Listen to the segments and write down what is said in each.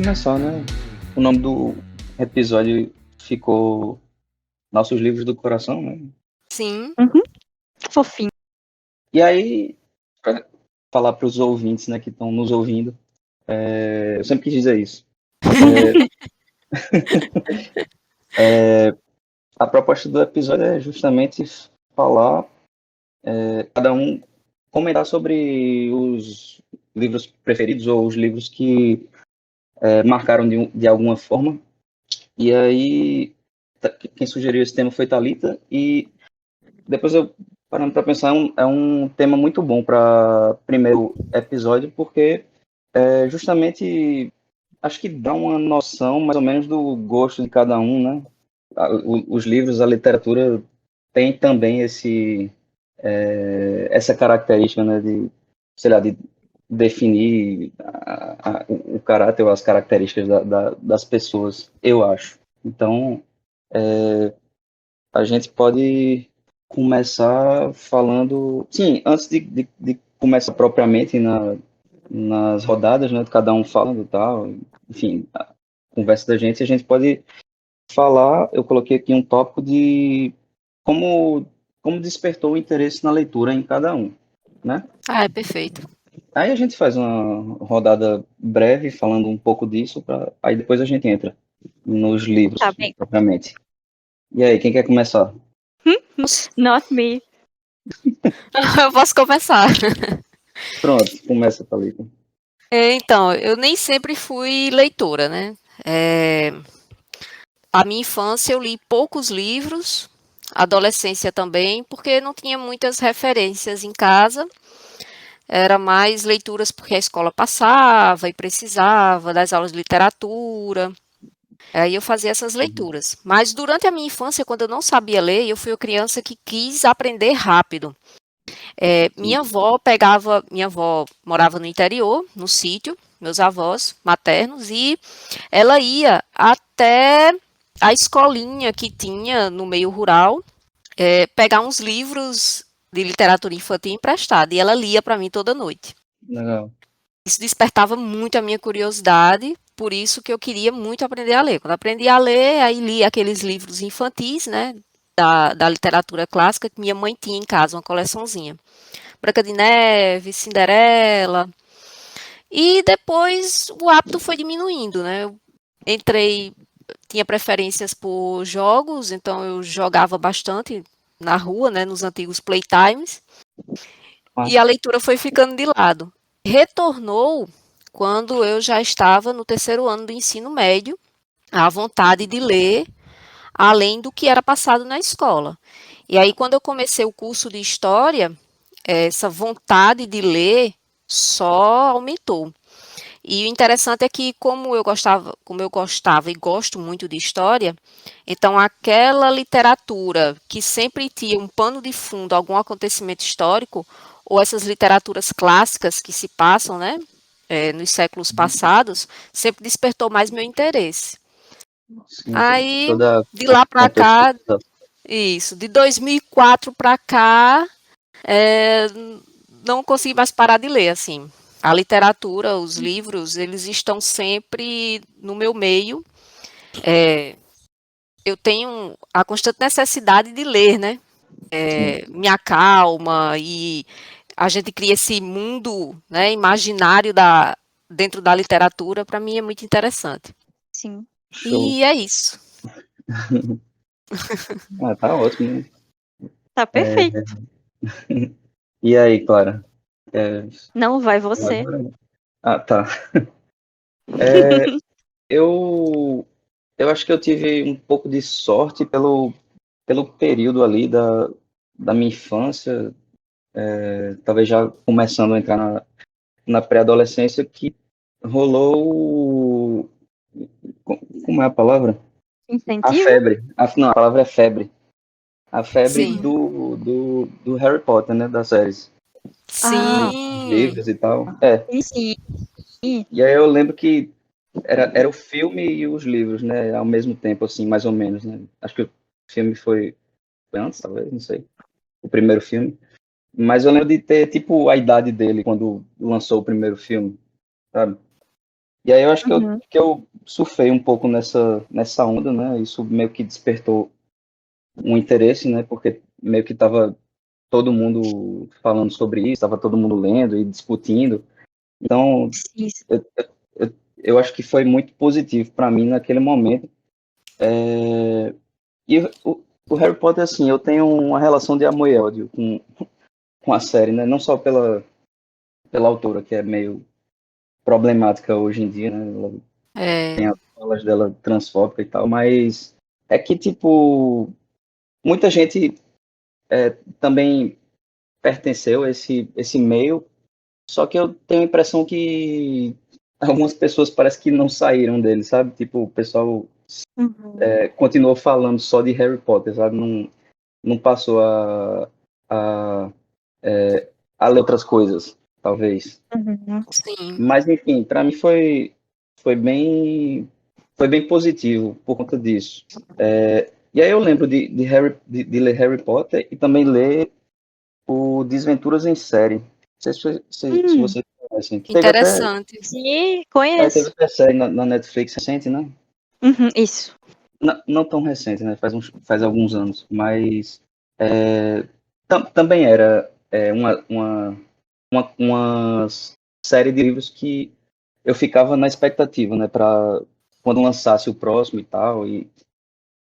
começar, né? O nome do episódio ficou Nossos Livros do Coração, né? Sim. Fofinho. E aí, para falar para os ouvintes, né, que estão nos ouvindo, eu sempre quis dizer isso. A proposta do episódio é justamente falar, cada um comentar sobre os livros preferidos ou os livros que marcaram de alguma forma. E aí, quem sugeriu esse tema foi Thalita, e depois eu, parando para pensar, é um tema muito bom para primeiro episódio, porque justamente acho que dá uma noção mais ou menos do gosto de cada um, né? Os livros, a literatura tem também essa característica, né, de, sei lá, de definir o caráter ou as características das pessoas, eu acho. Então, a gente pode começar falando. Sim, antes de começar propriamente nas rodadas, né? Cada um falando e tal, enfim, a conversa da gente, a gente pode falar. Eu coloquei aqui um tópico de como, como despertou o interesse na leitura em cada um, né? É perfeito. Aí a gente faz uma rodada breve falando um pouco disso, aí depois a gente entra nos livros, Tá bem. propriamente. E aí, quem quer começar? Not me. Eu posso começar. Pronto, começa, Thalita. Então, eu nem sempre fui leitora, né? A minha infância eu li poucos livros, adolescência também, porque não tinha muitas referências em casa. Era mais leituras porque a escola passava e precisava das aulas de literatura. Aí eu fazia essas leituras. Mas durante a minha infância, quando eu não sabia ler, eu fui uma criança que quis aprender rápido. Minha avó morava no interior, no sítio, meus avós maternos, e ela ia até a escolinha que tinha no meio rural, pegar uns livros de literatura infantil emprestado, e ela lia para mim toda noite. Legal. Isso despertava muito a minha curiosidade, por isso que eu queria muito aprender a ler. Quando aprendi a ler, aí li aqueles livros infantis, né, da literatura clássica, que minha mãe tinha em casa, uma coleçãozinha. Branca de Neve, Cinderela. E depois o hábito foi diminuindo, né? Eu tinha preferências por jogos, então eu jogava bastante na rua, né, nos antigos playtimes. E a leitura foi ficando de lado. Retornou quando eu já estava no terceiro ano do ensino médio, a vontade de ler além do que era passado na escola. E aí, quando eu comecei o curso de História, essa vontade de ler só aumentou. E o interessante é que, como eu gostava e gosto muito de história, então aquela literatura que sempre tinha um pano de fundo, algum acontecimento histórico, ou essas literaturas clássicas que se passam, né, nos séculos passados, sempre despertou mais meu interesse. Sim, Aí, toda de lá para cá, contextualização. isso, de 2004 para cá, não consegui mais parar de ler, assim. A literatura, os livros, eles estão sempre no meu meio. Eu tenho a constante necessidade de ler, né? Me acalma e a gente cria esse mundo, né, imaginário dentro da literatura, para mim é muito interessante. Sim. Show. E é isso. Tá ótimo, né? Tá perfeito. E aí, Clara? Não vai você. Tá. Eu, eu acho que eu tive um pouco de sorte pelo período ali da minha infância, talvez já começando a entrar na pré-adolescência, que rolou. Como é a palavra? A Incentivo? febre. Não, a palavra é febre. A febre Sim. do Harry Potter, né? Das séries. Sim. Livros e tal. Sim. E aí eu lembro que era o filme e os livros, né? Ao mesmo tempo, assim, mais ou menos, né? Acho que o filme foi antes, talvez, não sei. O primeiro filme. Mas eu lembro de ter, tipo, a idade dele quando lançou o primeiro filme, sabe? E aí eu acho que Uhum. eu surfei um pouco nessa onda, né? Isso meio que despertou um interesse, né? Porque meio que tava todo mundo falando sobre isso, estava todo mundo lendo e discutindo. Então, Isso. eu acho que foi muito positivo para mim naquele momento. E o Harry Potter, assim, eu tenho uma relação de amor e ódio com a série, né? Não só pela autora, que é meio problemática hoje em dia, né? Ela É, tem as falas dela transfóbica e tal, mas é que, tipo, muita gente também pertenceu a esse meio, só que eu tenho a impressão que algumas pessoas parece que não saíram dele, sabe? Tipo, o pessoal Uhum. continuou falando só de Harry Potter, sabe? Não passou a, a ler outras coisas, talvez. Uhum. sim, Mas, enfim, para mim foi bem, foi bem positivo por conta disso. E aí eu lembro de ler Harry Potter e também ler o Desventuras em Série. Não sei se Hum, vocês conhecem. interessante. sim, Teve conheço. até série na Netflix recente, né? Uhum, isso. Não tão recente, né? Faz alguns anos. Mas também era uma série de livros que eu ficava na expectativa, né? Para quando lançasse o próximo e tal. E,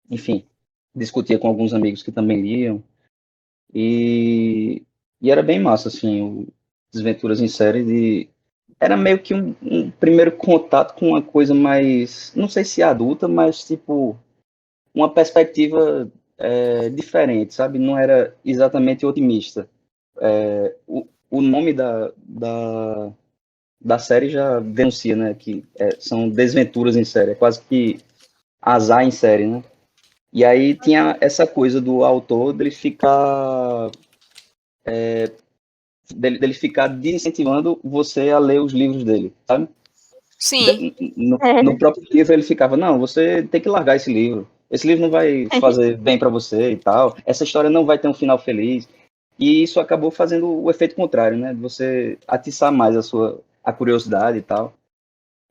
enfim, discutia com alguns amigos que também liam. E, e era bem massa, assim, o Desventuras em Série era meio que um primeiro contato com uma coisa mais, não sei se adulta, mas tipo, uma perspectiva diferente, sabe? Não era exatamente otimista. O nome da série já denuncia, né? Que são desventuras em série, é quase que azar em série, né? E aí tinha essa coisa do autor dele ficar desincentivando você a ler os livros dele, sabe? Sim, No próprio livro ele ficava, não, você tem que largar esse livro. Esse livro não vai fazer bem para você e tal. Essa história não vai ter um final feliz. E isso acabou fazendo o efeito contrário, né? De você atiçar mais a curiosidade e tal.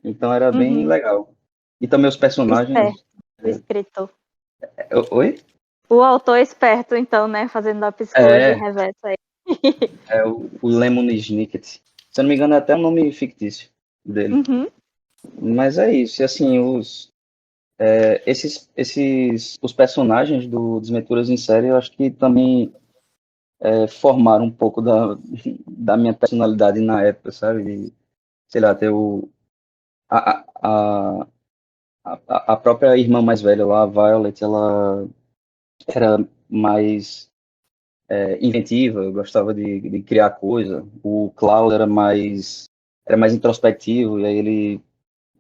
Então era bem Uhum. legal. E também os Esperto, personagens. o escritor. Oi? O autor esperto, então, né? Fazendo a psicologia É, reversa aí. o Lemony Snicket. Se eu não me engano, é até um nome fictício dele. Uhum. Mas é isso. E assim, os personagens do Desventuras em Série, eu acho que também formaram um pouco da minha personalidade na época, sabe? Sei lá, ter a, a, a própria irmã mais velha lá, a Violet, ela era mais inventiva, eu gostava de criar coisa. O Cloud era mais introspectivo, e aí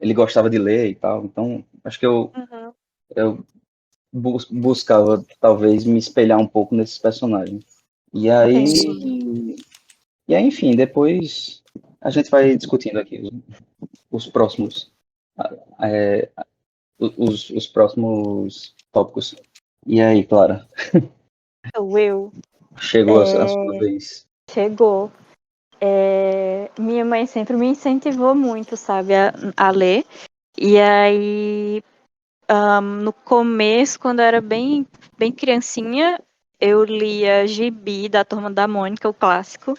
ele gostava de ler e tal. Então, acho que Uhum. eu buscava, talvez, me espelhar um pouco nesses personagens. E Entendi. sim. aí, enfim, depois a gente vai discutindo aqui os próximos, é, os próximos tópicos. E aí, Clara, Sou eu. chegou a sua vez. Chegou. Minha mãe sempre me incentivou muito, sabe, a ler. E aí, no começo, quando eu era bem, bem criancinha, eu lia Gibi da Turma da Mônica, o clássico.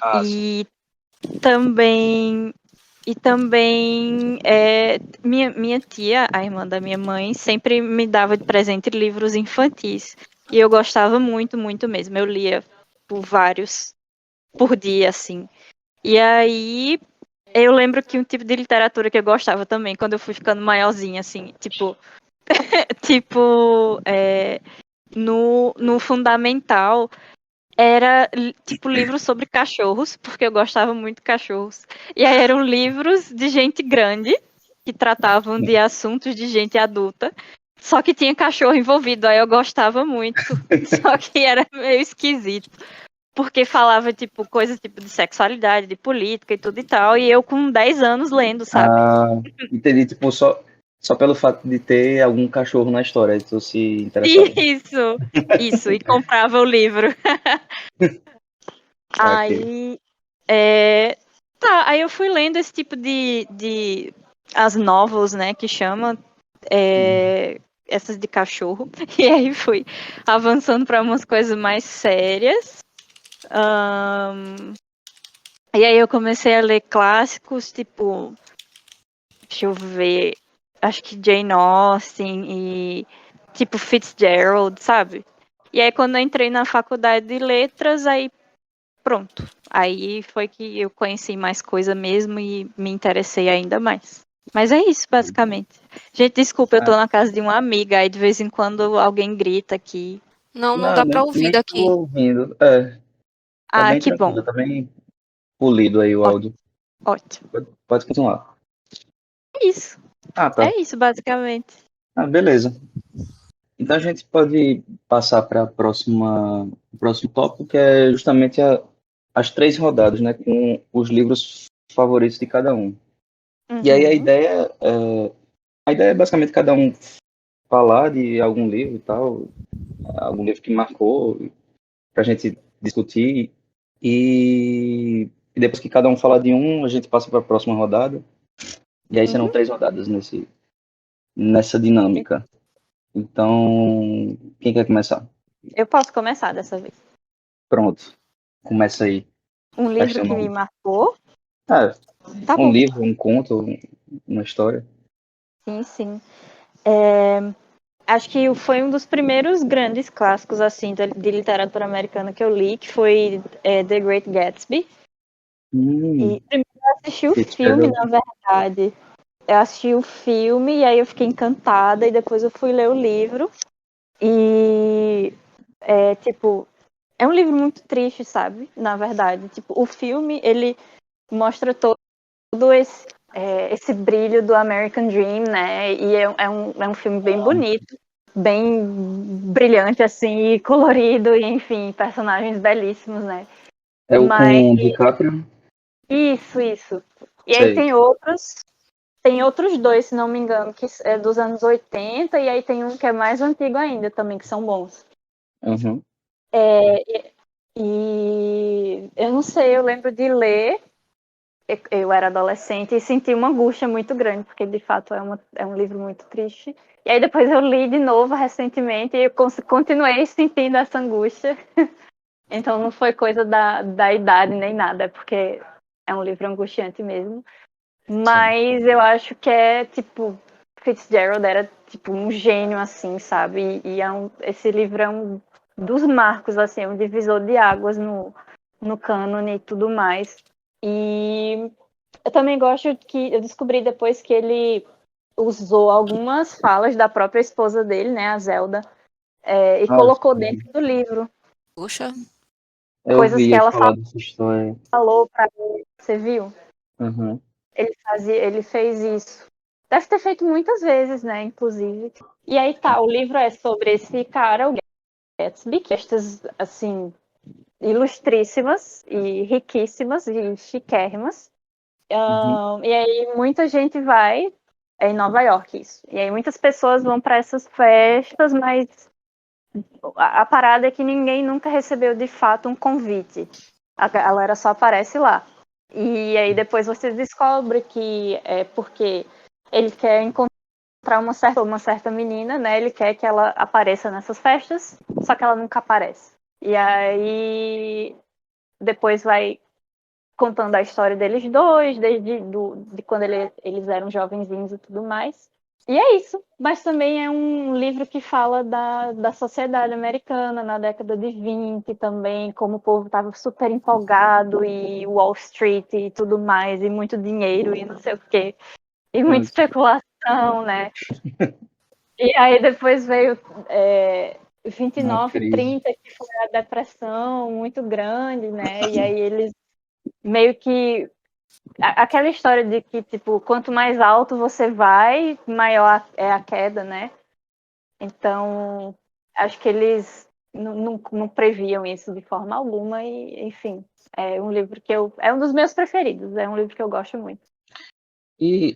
Ah, sim. E também minha tia, a irmã da minha mãe, sempre me dava de presente livros infantis. E eu gostava muito, muito mesmo. Eu lia por vários por dia, assim. E aí eu lembro que um tipo de literatura que eu gostava também, quando eu fui ficando maiorzinha, assim, no fundamental, era tipo livros sobre cachorros, porque eu gostava muito de cachorros. E aí eram livros de gente grande, que tratavam de assuntos de gente adulta, só que tinha cachorro envolvido, aí eu gostava muito. Só que era meio esquisito, porque falava tipo coisas tipo de sexualidade, de política e tudo e tal, e eu com 10 anos lendo, sabe? Ah, entendi, tipo, só pelo fato de ter algum cachorro na história, aí tu se interessava. Isso, e comprava o livro. Ok. Aí, aí eu fui lendo esse tipo de as novels, né, que chama, essas de cachorro. E aí fui avançando para umas coisas mais sérias. E aí eu comecei a ler clássicos, tipo, deixa eu ver, acho que Jane Austen e tipo Fitzgerald, sabe? E aí quando eu entrei na faculdade de letras, aí pronto. Aí foi que eu conheci mais coisa mesmo e me interessei ainda mais. Mas é isso, basicamente. Gente, desculpa, eu tô na casa de uma amiga, aí de vez em quando alguém grita aqui. Não, não Não, dá para ouvir nem tô daqui. ouvindo. Tá Ah, bem que bom. tranquilo, tá bem polido aí o áudio. Ótimo. Pode continuar. É isso. Ah, tá. É isso, basicamente. Ah, beleza. Então a gente pode passar para o próximo tópico, que é justamente as 3 rodadas, né, com os livros favoritos de cada um. E aí Uhum. a ideia é basicamente cada um falar de algum livro e tal, algum livro que marcou, para a gente discutir. E depois que cada um falar de um, a gente passa para a próxima rodada. E aí serão Uhum. 3 rodadas nessa dinâmica. Então, quem quer começar? Eu posso começar dessa vez. Pronto, começa aí. Um Faz livro seu que me nome. marcou. Ah, Tá um bom. livro, um conto, uma história. Sim, sim. Acho que foi um dos primeiros grandes clássicos assim de literatura americana que eu li, que foi The Great Gatsby. Hum, E primeiro eu assisti o filme, Fitzgerald. na verdade. Eu assisti o filme e aí eu fiquei encantada e depois eu fui ler o livro. E tipo, é um livro muito triste, sabe? Na verdade, tipo, o filme ele mostra todo esse brilho do American Dream, né? E é um filme bem bonito, bem brilhante, assim, e colorido, e enfim, personagens belíssimos, né? É o Mas com DiCaprio? isso. E aí Sei. tem outros dois, se não me engano, que é dos anos 80, e aí tem um que é mais antigo ainda também, que são bons. Uhum. E eu não sei, eu lembro de ler. Eu era adolescente e senti uma angústia muito grande, porque de fato é um livro muito triste. E aí depois eu li de novo recentemente e eu continuei sentindo essa angústia. Então não foi coisa da idade nem nada, é porque é um livro angustiante mesmo. Sim. Mas eu acho que é tipo, Fitzgerald era tipo um gênio assim, sabe? E esse livro é um dos marcos, assim, um divisor de águas no cânone e tudo mais. E eu também gosto que eu descobri depois que ele usou algumas falas da própria esposa dele, né, a Zelda, e Ah, colocou sim. dentro do livro. Poxa, Eu Coisas que ouvi ela falar dessa história. falou pra ele. Você viu? Uhum. Ele fez isso. Deve ter feito muitas vezes, né, inclusive. E aí tá, o livro é sobre esse cara, o Gatsby, que estas, assim, ilustríssimas e riquíssimas e chiquérrimas. Uhum. E aí muita gente vai, é em Nova York isso. E aí muitas pessoas vão para essas festas, mas a parada é que ninguém nunca recebeu de fato um convite. A galera só aparece lá. E aí depois você descobre que é porque ele quer encontrar uma certa menina, né? Ele quer que ela apareça nessas festas, só que ela nunca aparece. E aí depois vai contando a história deles dois, de quando eles eram jovenzinhos e tudo mais. E é isso. Mas também é um livro que fala da sociedade americana na década de 20 também, como o povo estava super empolgado e Wall Street e tudo mais, e muito dinheiro e não sei o quê. E muita especulação, né? E aí depois veio 29 e Crise. 30, que foi a depressão muito grande, né? E aí eles meio que aquela história de que, tipo, quanto mais alto você vai, maior é a queda, né? Então, acho que eles não previam isso de forma alguma e, enfim, é um livro que é um dos meus preferidos, é um livro que eu gosto muito. E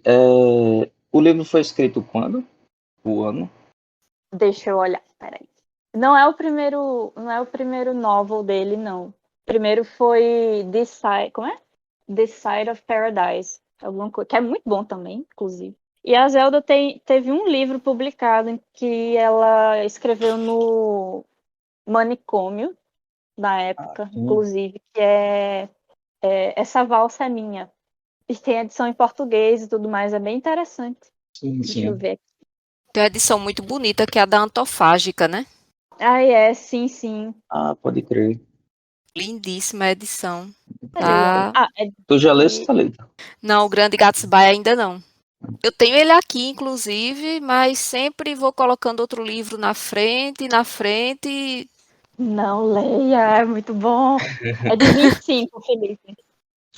o livro foi escrito quando? O ano? Deixa eu olhar, peraí. Não é o primeiro novel dele, não. O primeiro foi This Side, como é? This Side of Paradise. alguma coisa, que é muito bom também, inclusive. E a Zelda teve um livro publicado em que ela escreveu no manicômio, na época, Sim, inclusive, que é Essa Valsa é Minha. E tem edição em português e tudo mais, é bem interessante. sim, Deixa eu sim. ver. Tem uma edição muito bonita que é a da Antofágica, né? Sim, sim. Ah, pode crer. Lindíssima a edição. Cadê o Tá. é Tu já leu esse, de... Thalita? Não, o Grande Gatsby ainda não. Eu tenho ele aqui, inclusive, mas sempre vou colocando outro livro na frente. Não leia, é muito bom. É de 25, Felipe.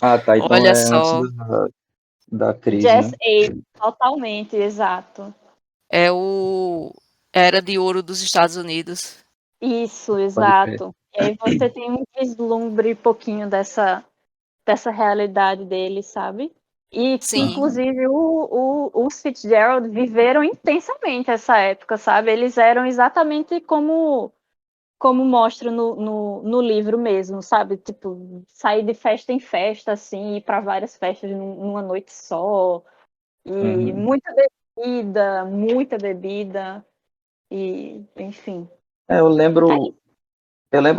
Ah, tá. Então Olha é antes só, da crise, Jazz né? Age, totalmente, exato. é o Era de Ouro dos Estados Unidos. Isso, Pode crer. exato. E aí você tem um vislumbre pouquinho dessa realidade dele, sabe? E, Sim, inclusive, os Fitzgerald viveram intensamente essa época, sabe? Eles eram exatamente como mostra no livro mesmo, sabe? Tipo, sair de festa em festa, assim, ir para várias festas numa noite só. E Uhum. muita bebida, e enfim. É, eu lembro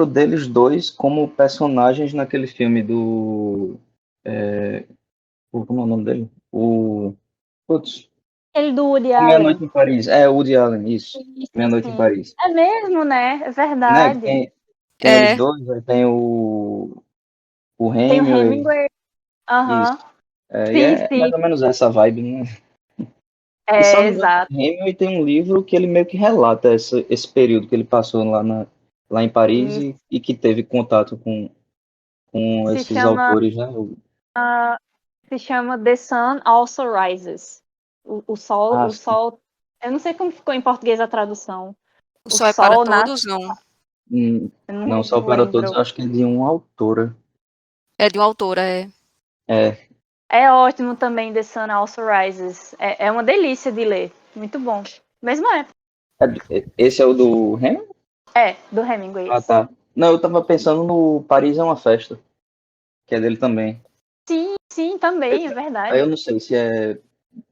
deles dois como personagens naquele filme do. Como é o nome dele? Putz, Ele do Woody Allen. Meia-Noite em Paris. É, Woody Allen, isso. Sim, Meia-Noite em sim. Paris. É mesmo, né? É Né? Que verdade. tem eles é, dois, aí tem o Tem o Hemingway. Hemingway. Isso. Aham. É, e Sim, é mais sim. ou menos essa vibe, né? E se eu É, não me engano, exato. o Hemingway tem um livro que ele meio que relata esse período que ele passou lá em Paris E e que teve contato com se esses chama, autores, né? se chama The Sun Also Rises. Ah, O sim. sol. Eu não sei como ficou em português a tradução. o O Sol é para sol nasce. Todos, não. Eu Não, Só não para Todos, lembro. eu acho que é de uma autora. É de uma autora, é. É, É ótimo também The Sun Also Rises. É uma delícia de ler. Muito bom. Mesma época. esse é o do Hemingway? Do Hemingway. Ah, tá. Não, eu tava pensando no Paris é uma Festa, que é dele também. Sim, sim, também, é Aí verdade. eu não sei se é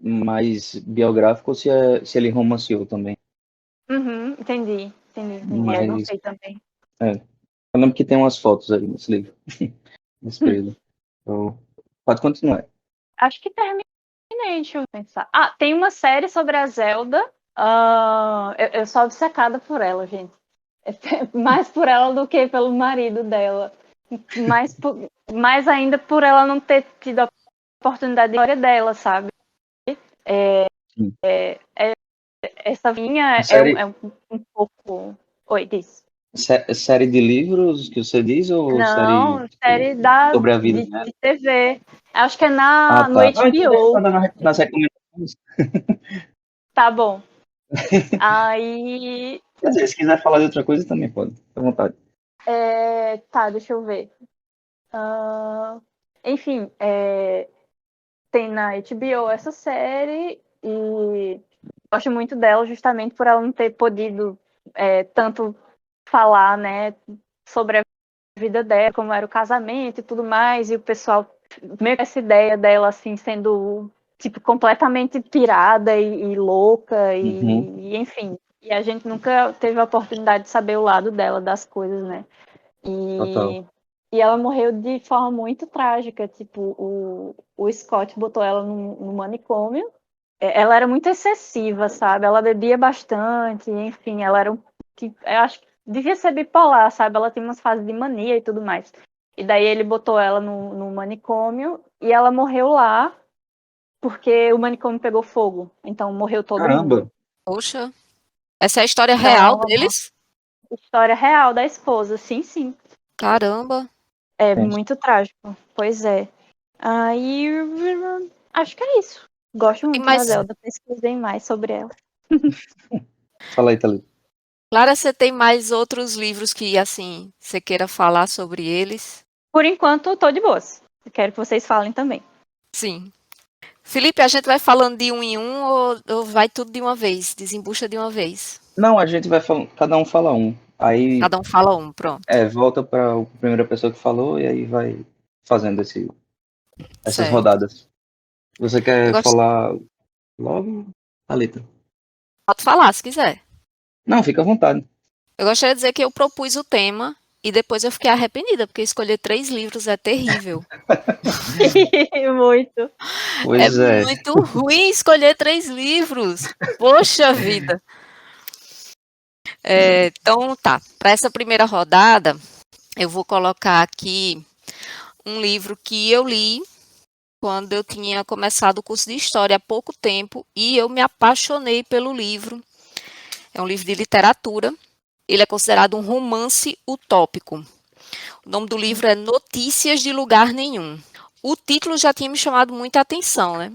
mais biográfico ou se ele romanceou também. Uhum, entendi. Eu não Mas, sei também. é, eu lembro que tem umas fotos aí nesse livro, nesse período. Então, pode continuar. Acho que terminei, deixa eu pensar. Tem uma série sobre a Zelda. Eu sou obcecada por ela, gente. Mais por ela do que pelo marido dela. Mais ainda por ela não ter tido a oportunidade de história dela, sabe? Sim. Essa vinha Série, um pouco. Oi, diz. série de livros que você diz ou série Não, tipo, série sobre a vida de dela? TV. Acho que é Ah, no tá. Ah, então deixa eu HBO. dar nas recomendações. Tá bom. Aí. Quer dizer, se quiser falar de outra coisa também pode, fica à vontade. Tá, deixa eu ver. Ah, enfim, tem na HBO essa série e gosto muito dela justamente por ela não ter podido tanto falar, né, sobre a vida dela, como era o casamento e tudo mais, e o pessoal meio que essa ideia dela assim sendo tipo completamente pirada e louca Uhum, e enfim, e a gente nunca teve a oportunidade de saber o lado dela das coisas, né? total. E, e ela morreu de forma muito trágica. Tipo, o Scott botou ela no manicômio. Ela era muito excessiva, sabe? Ela bebia bastante, enfim, ela era eu acho que devia ser bipolar, sabe? Ela tem umas fases de mania e tudo mais. E daí ele botou ela no manicômio e ela morreu lá porque o manicômio pegou fogo. Então morreu todo mundo. Caramba, Poxa, essa é a história real Então, deles? história real da esposa, sim, sim. Caramba. É gente, muito trágico. Pois é. Aí, acho que é isso. Gosto E muito da mais, Zelda, pesquisei mais sobre ela. fala aí, Thalita. Clara, você tem mais outros livros que, assim, você queira falar sobre eles? Por enquanto, tô de boas. Quero que vocês falem também. Sim. Felipe, a gente vai falando de um em um ou vai tudo de uma vez? Desembucha de uma vez? Não, a gente vai falando, cada um fala um. Aí Cada um fala um, pronto. volta para a primeira pessoa que falou e aí vai fazendo essas Certo. rodadas. Você Eu quer gosto, falar logo, Thalita? pode falar se quiser. Não, fica à vontade. Eu gostaria de dizer que eu propus o tema e depois eu fiquei arrependida, porque escolher 3 livros é terrível. Muito. É Pois é. muito ruim escolher 3 livros. Poxa vida. Então tá, para essa primeira rodada, eu vou colocar aqui um livro que eu li quando eu tinha começado o curso de História há pouco tempo e eu me apaixonei pelo livro. É um livro de literatura. Ele é considerado um romance utópico. O nome do livro é Notícias de Lugar Nenhum. O título já tinha me chamado muita atenção, né?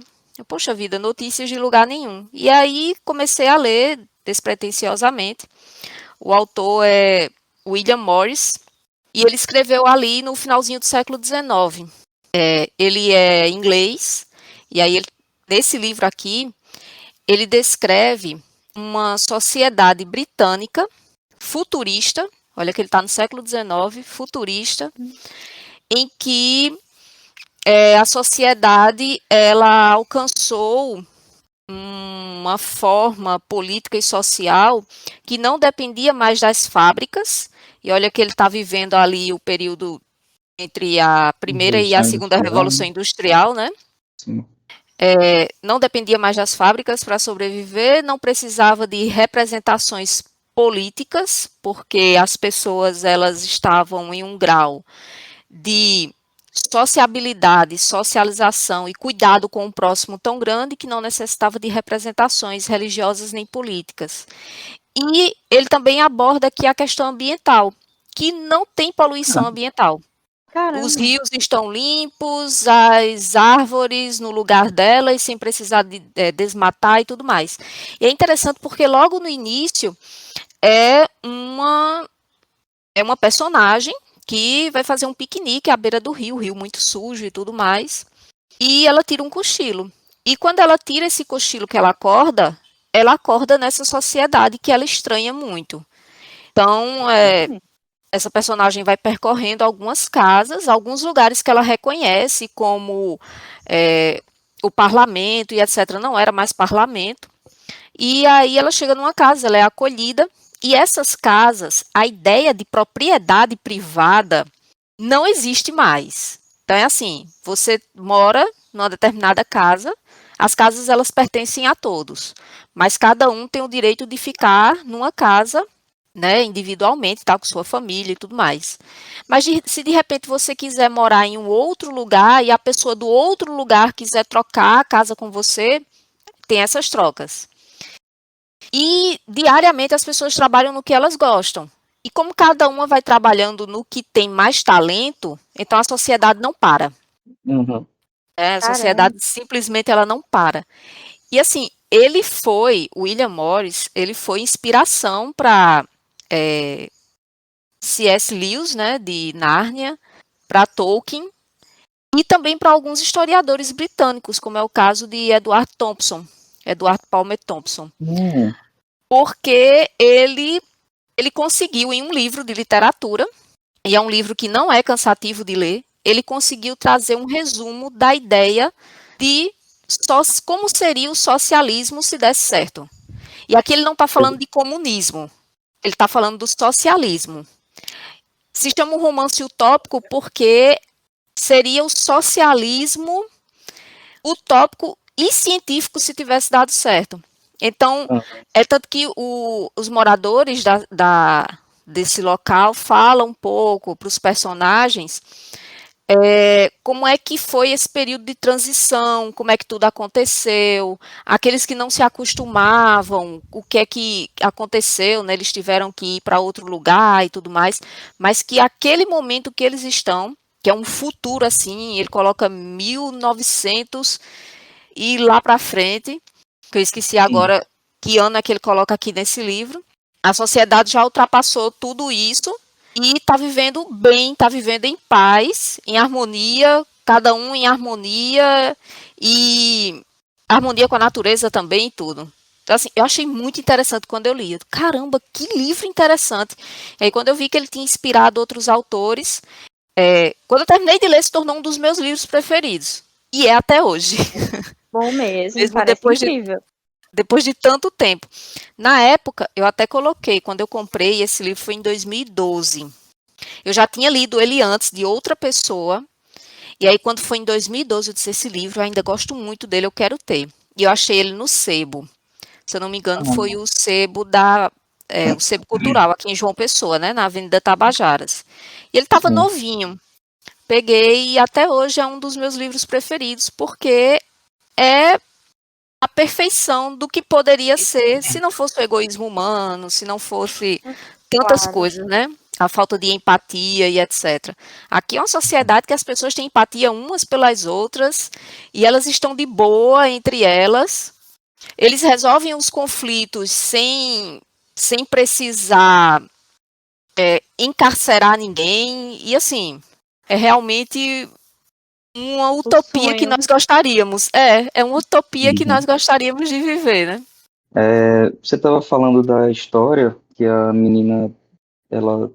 Poxa vida, Notícias de Lugar Nenhum. E aí comecei a ler despretensiosamente. O autor é William Morris e ele escreveu ali no finalzinho do século XIX. Ele é inglês e aí nesse livro aqui ele descreve uma sociedade britânica futurista. Olha que ele está no século XIX, futurista, em que a sociedade ela alcançou uma forma política e social que não dependia mais das fábricas. E olha que ele está vivendo ali o período entre a primeira e a Revolução segunda Industrial, revolução né? industrial, né? Sim. Não dependia mais das fábricas para sobreviver, não precisava de representações políticas, porque as pessoas elas estavam em um grau de sociabilidade, socialização e cuidado com o próximo tão grande que não necessitava de representações religiosas nem políticas. E ele também aborda aqui a questão ambiental, que não tem poluição ambiental. Os Caramba. rios estão limpos, as árvores no lugar delas, sem precisar de desmatar e tudo mais. E é interessante porque logo no início é uma personagem que vai fazer um piquenique à beira do rio muito sujo e tudo mais, e ela tira um cochilo. E quando ela tira esse cochilo que ela acorda nessa sociedade que ela estranha muito. Então, essa personagem vai percorrendo algumas casas, alguns lugares que ela reconhece como o parlamento e etc. Não era mais parlamento. E aí ela chega numa casa, ela é acolhida. E essas casas, a ideia de propriedade privada não existe mais. Então é assim, você mora numa determinada casa, as casas elas pertencem a todos, mas cada um tem o direito de ficar numa casa, né, individualmente, tá, com sua família e tudo mais. Mas se de repente você quiser morar em um outro lugar e a pessoa do outro lugar quiser trocar a casa com você, tem essas trocas. E diariamente as pessoas trabalham no que elas gostam. E como cada uma vai trabalhando no que tem mais talento, então a sociedade não para. Uhum. A sociedade simplesmente ela não para. E assim, William Morris, ele foi inspiração para C.S. Lewis, né, de Nárnia, para Tolkien, e também para alguns historiadores britânicos, como é o caso de Edward Palmer Thompson. Porque ele conseguiu, em um livro de literatura, e é um livro que não é cansativo de ler, ele conseguiu trazer um resumo da ideia de como seria o socialismo se desse certo. E aqui ele não está falando de comunismo, ele está falando do socialismo. Se chama um romance utópico porque seria o socialismo utópico e científico se tivesse dado certo. Então, é tanto que os moradores desse local falam um pouco para os personagens como é que foi esse período de transição, como é que tudo aconteceu, aqueles que não se acostumavam, o que é que aconteceu, né? Eles tiveram que ir para outro lugar e tudo mais, mas que aquele momento que eles estão, que é um futuro assim, ele coloca 1900 e lá para frente, que eu esqueci agora que ano é que ele coloca aqui nesse livro, a sociedade já ultrapassou tudo isso e está vivendo bem, está vivendo em paz, em harmonia, cada um em harmonia e harmonia com a natureza também e tudo. Então, assim, eu achei muito interessante quando eu li. Caramba, que livro interessante. E aí, quando eu vi que ele tinha inspirado outros autores, quando eu terminei de ler, se tornou um dos meus livros preferidos. E é até hoje. Bom mesmo, Mesmo parece incrível. depois de tanto tempo. Na época, eu até coloquei, quando eu comprei esse livro foi em 2012. Eu já tinha lido ele antes de outra pessoa, e aí quando foi em 2012 eu disse, esse livro eu ainda gosto muito dele, eu quero ter. E eu achei ele no Sebo. Se eu não me engano, foi o Sebo o Sebo Cultural, aqui em João Pessoa, né, na Avenida Tabajaras. E ele estava Sim. novinho. Peguei e até hoje é um dos meus livros preferidos, porque é a perfeição do que poderia ser se não fosse o egoísmo humano, se não fosse tantas Claro. coisas, né? A falta de empatia e etc. Aqui é uma sociedade que as pessoas têm empatia umas pelas outras e elas estão de boa entre elas. Eles resolvem os conflitos sem precisar encarcerar ninguém. E assim, é realmente uma utopia que sonho. nós gostaríamos. É uma utopia que nós gostaríamos de viver, né? Você estava falando da história que a menina ela,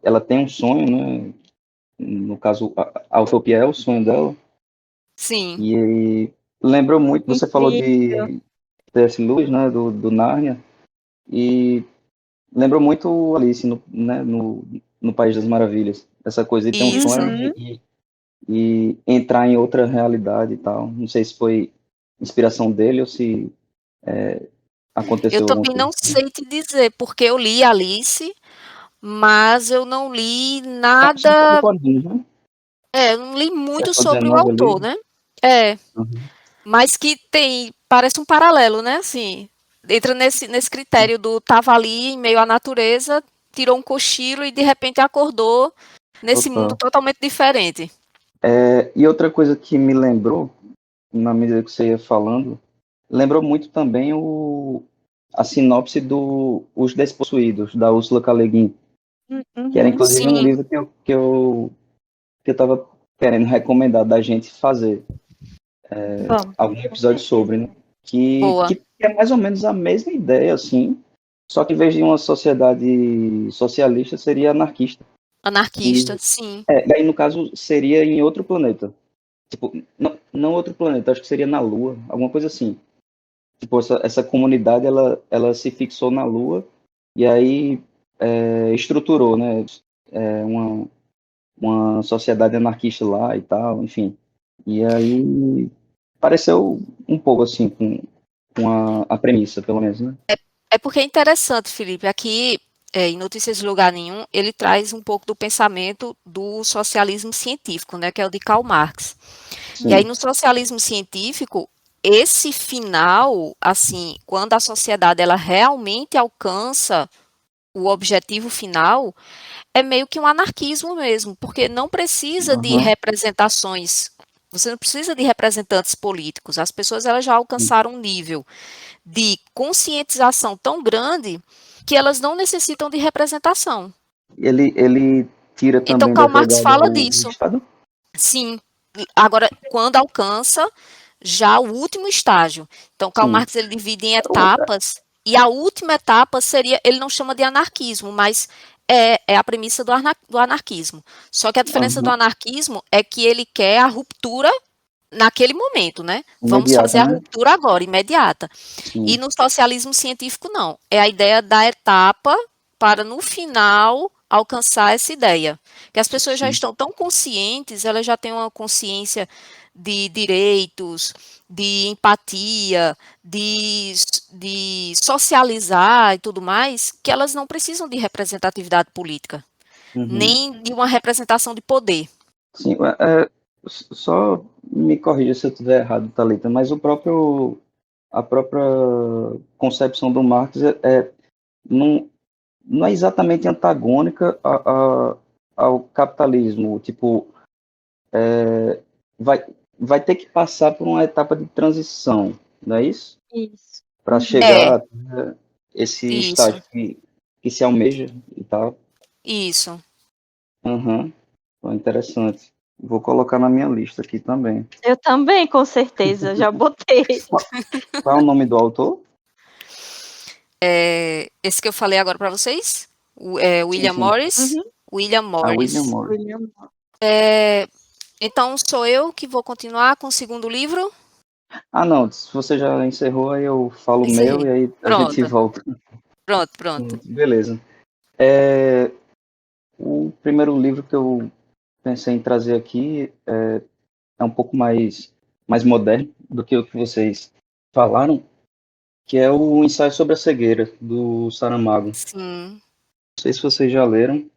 ela tem um sonho, né? No caso, a utopia é o sonho dela. Sim, E lembrou muito, você falou Incrível. de C.S. Lewis, né? Do Nárnia. E lembrou muito Alice no País das Maravilhas. Essa coisa de ter um isso. sonho Uhum. e entrar em outra realidade e tal. Não sei se foi inspiração dele ou se Eu aconteceu alguma também coisa. não sei te dizer, porque eu li Alice, mas eu não li São quatro nada. quadrinhos, né? Eu não li muito Século sobre o XIX autor, ali. né? É, Uhum. mas que tem, parece um paralelo, né? Assim, entra nesse critério do tava ali em meio à natureza, tirou um cochilo e de repente acordou nesse mundo Total. totalmente diferente. E outra coisa que me lembrou, na medida que você ia falando, lembrou muito também a sinopse do Os Despossuídos, da Úrsula K. Le Guin, que era Uhum. inclusive um Sim, livro que eu estava querendo recomendar da gente fazer Vamos, algum com episódio sobre, né? certeza. boa. Que é mais ou menos a mesma ideia, assim, só que em vez de uma sociedade socialista, seria anarquista. Anarquista, E, sim. daí, no caso, seria em outro planeta. Tipo, não outro planeta, acho que seria na Lua, alguma coisa assim. Tipo, essa comunidade, ela se fixou na Lua e aí estruturou, né? Uma sociedade anarquista lá e tal, enfim. E aí pareceu um pouco assim com a premissa, pelo menos, né? É porque é interessante, Felipe. Aqui, em Notícias de Lugar Nenhum, ele traz um pouco do pensamento do socialismo científico, né, que é o de Karl Marx. E aí, Sim. no socialismo científico, esse final, assim, quando a sociedade ela realmente alcança o objetivo final, é meio que um anarquismo mesmo, porque não precisa de Aham. representações. Você não precisa de representantes políticos. As pessoas elas já alcançaram um nível de conscientização tão grande que elas não necessitam de representação. Ele tira Então, também da Karl Marx jogada fala o disso. Estado? Sim, agora, quando alcança já o último estágio. Então, Karl Sim. Marx ele divide em etapas, e a última etapa seria, ele não chama de anarquismo, mas é a premissa do anarquismo. Só que a diferença do Aham. anarquismo é que ele quer a ruptura naquele momento, né? Vamos fazer Imediata, a né? ruptura agora, imediata. E Sim. no socialismo científico, não. É a ideia da etapa para, no final, alcançar essa ideia. Que as pessoas já Sim. estão tão conscientes, elas já têm uma consciência de direitos, de empatia, de socializar e tudo mais, que elas não precisam de representatividade política, Uhum. nem de uma representação de poder. Sim, só me corrija se eu estiver errado, Thalita, mas a própria concepção do Marx não, não é exatamente antagônica ao capitalismo. Tipo, vai, vai ter que passar por uma etapa de transição, não é isso? Isso. Para Uhum. É, chegar a esse isso, estágio que se almeja e tal. isso. Aham. Interessante. Vou colocar na minha lista aqui também. Eu também, com certeza, já botei. Qual é o nome do autor? Esse que eu falei agora para vocês, Sim, William sim. Morris. Uhum. William A William Morris. Morris. William. Então sou eu que vou continuar com o segundo livro. Ah, não, se você já encerrou, aí eu falo o meu Encerrei. e aí a gente Pronto, volta. pronto. Beleza. O primeiro livro que eu pensei em trazer aqui é um pouco mais moderno do que o que vocês falaram, que é o Ensaio sobre a Cegueira, do Saramago. Não Sim. sei se vocês já leram.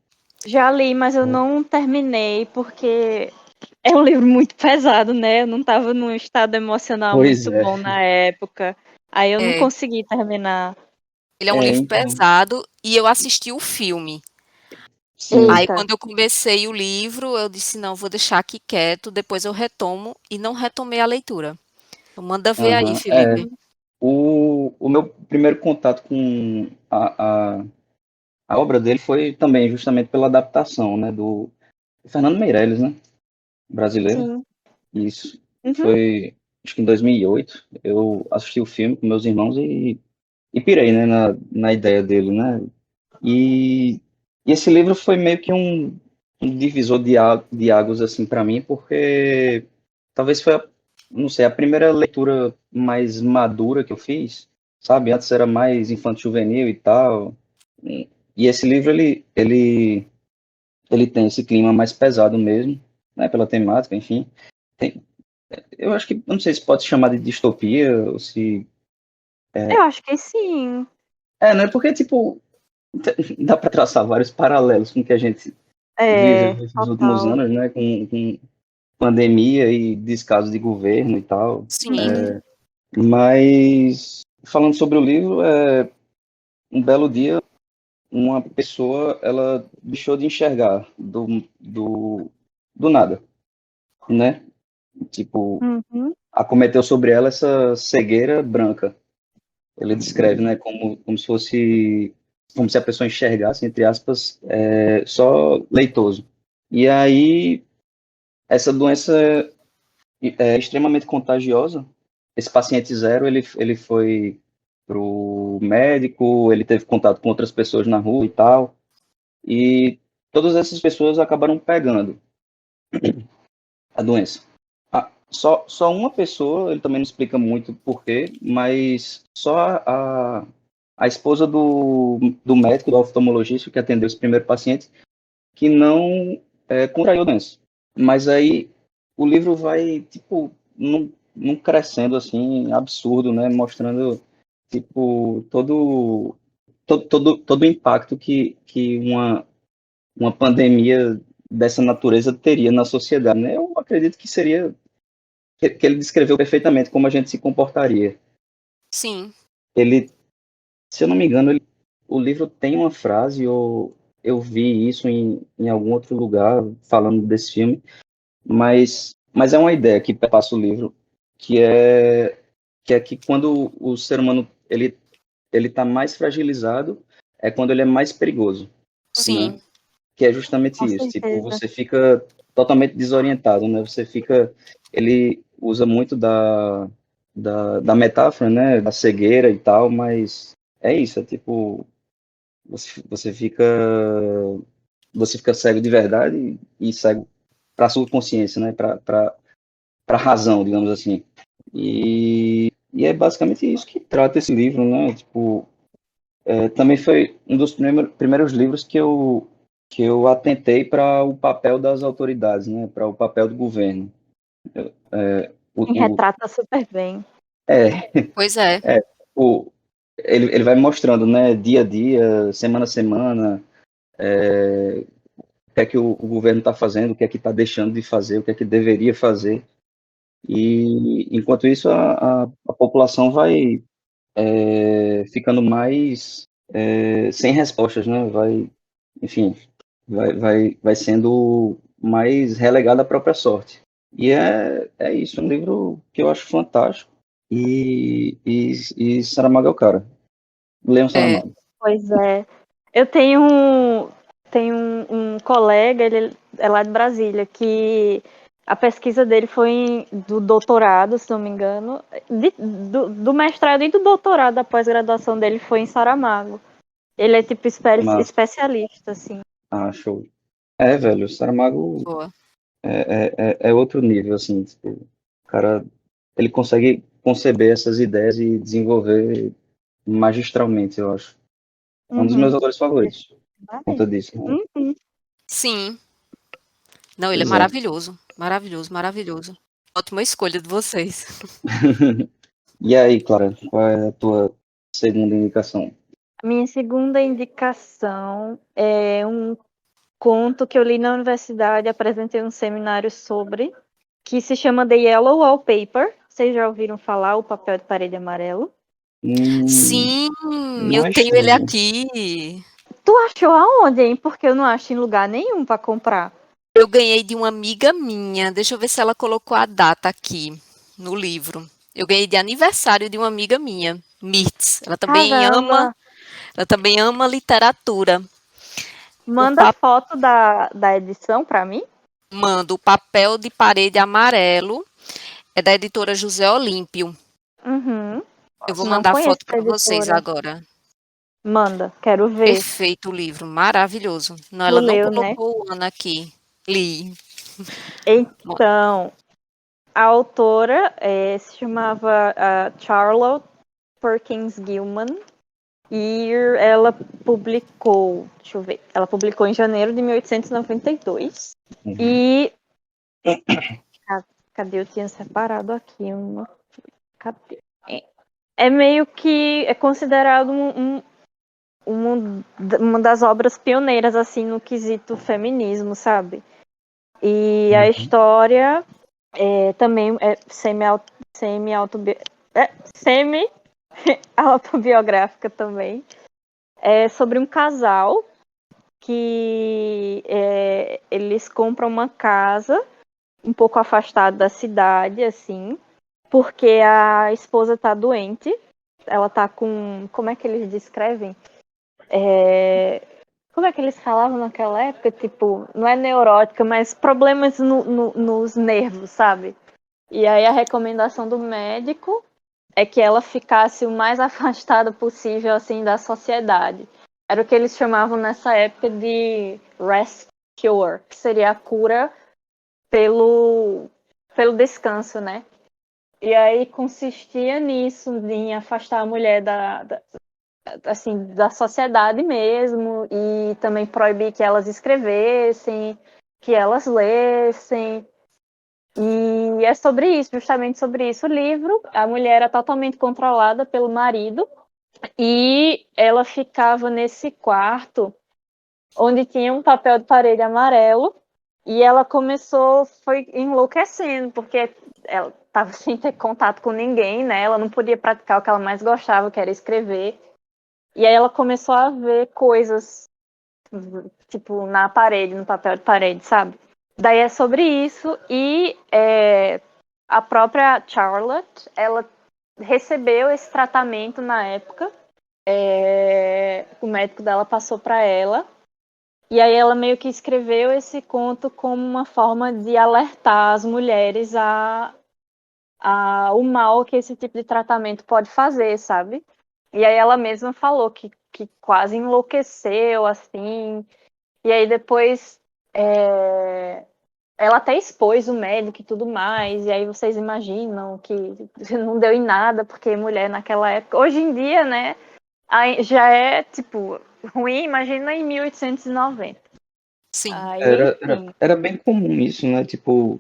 Já li, mas eu não terminei porque é um livro muito pesado, né? Eu não estava num estado emocional Pois muito é. bom na época. Aí eu não É, consegui terminar. ele é um livro Então, pesado e eu assisti o filme. sim. Aí Eita, quando eu comecei o livro, eu disse, não, vou deixar aqui quieto, depois eu retomo e não retomei a leitura. Então, manda ver aí, Aham. Felipe. O meu primeiro contato com a obra dele foi também justamente pela adaptação, né, do Fernando Meirelles, né, brasileiro. sim. Isso. Uhum. Foi, acho que em 2008, eu assisti o filme com meus irmãos e pirei, né, na ideia dele, né. E, e esse livro foi meio que um divisor de águas, assim, para mim, porque talvez foi, não sei, a primeira leitura mais madura que eu fiz, sabe? Antes era mais infanto-juvenil e tal. E esse livro, ele tem esse clima mais pesado mesmo, né? Pela temática, enfim. Tem, eu acho que, não sei se pode se chamar de distopia, ou se... Eu acho que sim. Né? Porque, tipo, dá para traçar vários paralelos com o que a gente viveu É, nesses últimos total. anos, né? Com pandemia e descaso de governo e tal. Sim, Sim. Mas, falando sobre o livro, um belo dia, uma pessoa, ela deixou de enxergar do nada, né? Tipo, Uhum. acometeu sobre ela essa cegueira branca. Ele descreve, né, como se fosse, como se a pessoa enxergasse, entre aspas, só leitoso. E aí, essa doença é extremamente contagiosa. Esse paciente zero, ele foi pro médico, ele teve contato com outras pessoas na rua e tal, e todas essas pessoas acabaram pegando a doença. Só uma pessoa, ele também não explica muito porquê, mas só a esposa do médico, do oftalmologista que atendeu esse primeiro paciente, que não contraiu a doença. Mas aí o livro vai, tipo, num crescendo, assim, absurdo, né? Mostrando, tipo, todo o impacto que uma pandemia dessa natureza teria na sociedade, né? Eu acredito que seria que ele descreveu perfeitamente como a gente se comportaria. sim. Ele, se eu não me engano, o livro tem uma frase, ou eu vi isso em algum outro lugar falando desse filme, mas é uma ideia que passa o livro, que é que quando o ser humano ele está mais fragilizado, é quando ele é mais perigoso, né? Sim, Que é justamente Com isso, tipo, certeza. você fica totalmente desorientado, né? Ele usa muito da metáfora, né? Da cegueira e tal, mas é isso, é tipo, você fica cego de verdade e cego para sua consciência, né? Para razão, digamos assim. E é basicamente isso que trata esse livro, né? Tipo, também foi um dos primeiros livros que eu atentei para o papel das autoridades, né? Para o papel do governo. O, E o, retrata super bem. é, pois é. é, o, ele vai mostrando, né? Dia a dia, semana a semana, o que é que o governo está fazendo, o que é que está deixando de fazer, o que é que deveria fazer. E enquanto isso, a população vai ficando mais sem respostas, né? Enfim, vai sendo mais relegado à própria sorte. E é isso, um livro que eu acho fantástico. E Saramago é o cara. Leiam É. Saramago. Pois é. Eu tenho um colega, ele é lá de Brasília, que a pesquisa dele foi do doutorado, se não me engano, do mestrado e do doutorado da pós-graduação dele foi em Saramago. Ele é tipo Mas, especialista, assim. show. Velho, Saramago Boa. é outro nível, assim. Tipo, o cara, ele consegue conceber essas ideias e desenvolver magistralmente, eu acho. É um dos meus autores favoritos, por conta disso. Né? Uhum. Sim. Não, ele é Pois é. maravilhoso. Maravilhoso, maravilhoso. Ótima escolha de vocês. E aí, Clara, qual é a tua segunda indicação? Minha segunda indicação é um conto que eu li na universidade, apresentei um seminário sobre, que se chama The Yellow Wallpaper. Vocês já ouviram falar, o papel de parede amarelo? Sim, não eu é tenho ele estranho. aqui. Tu achou aonde, hein? Porque eu não acho em lugar nenhum para comprar. Eu ganhei de uma amiga minha. Deixa eu ver se ela colocou a data aqui no livro. Eu ganhei de aniversário de uma amiga minha, Mirtz. Caramba! Ela também ama literatura. O Manda pa- foto da edição para mim. Mando o papel de parede amarelo. É da editora José Olímpio. Uhum. Eu vou Não mandar conheço foto a para vocês editora. agora. Manda, quero ver. Perfeito o livro, maravilhoso. Não, Tu ela não leu, né? colocou o ano aqui. Li. Então, a autora se chamava Charlotte Perkins Gilman e ela publicou, deixa eu ver, ela publicou em janeiro de 1892 e cadê? Eu tinha separado aqui uma. Cadê? É meio que é considerado uma das obras pioneiras assim no quesito feminismo, sabe? E a história também é semi-autobiográfica também. É sobre um casal que eles compram uma casa um pouco afastado da cidade, assim, porque a esposa tá doente. Ela tá com. Como é que eles descrevem? Como é que eles falavam naquela época? Tipo, não é neurótica, mas problemas nos nervos, sabe? E aí a recomendação do médico é que ela ficasse o mais afastada possível, assim, da sociedade. Era o que eles chamavam nessa época de rest cure, que seria a cura pelo descanso, né? E aí consistia nisso, em afastar a mulher assim, da sociedade mesmo, e também proibir que elas escrevessem, que elas lessem. E é sobre isso, justamente sobre isso o livro. A mulher era totalmente controlada pelo marido e ela ficava nesse quarto onde tinha um papel de parede amarelo e ela foi enlouquecendo, porque ela estava sem ter contato com ninguém, né? Ela não podia praticar o que ela mais gostava, que era escrever. E aí ela começou a ver coisas, tipo, na parede, no papel de parede, sabe? Daí é sobre isso e a própria Charlotte, ela recebeu esse tratamento na época. O médico dela passou para ela. E aí ela meio que escreveu esse conto como uma forma de alertar as mulheres o mal que esse tipo de tratamento pode fazer, sabe? E aí ela mesma falou que quase enlouqueceu, assim. E aí depois ela até expôs o médico e tudo mais. E aí vocês imaginam que não deu em nada, porque mulher naquela época. Hoje em dia, né? Já é, tipo, ruim, imagina em 1890. Sim. Aí, enfim. Era bem comum isso, né? Tipo,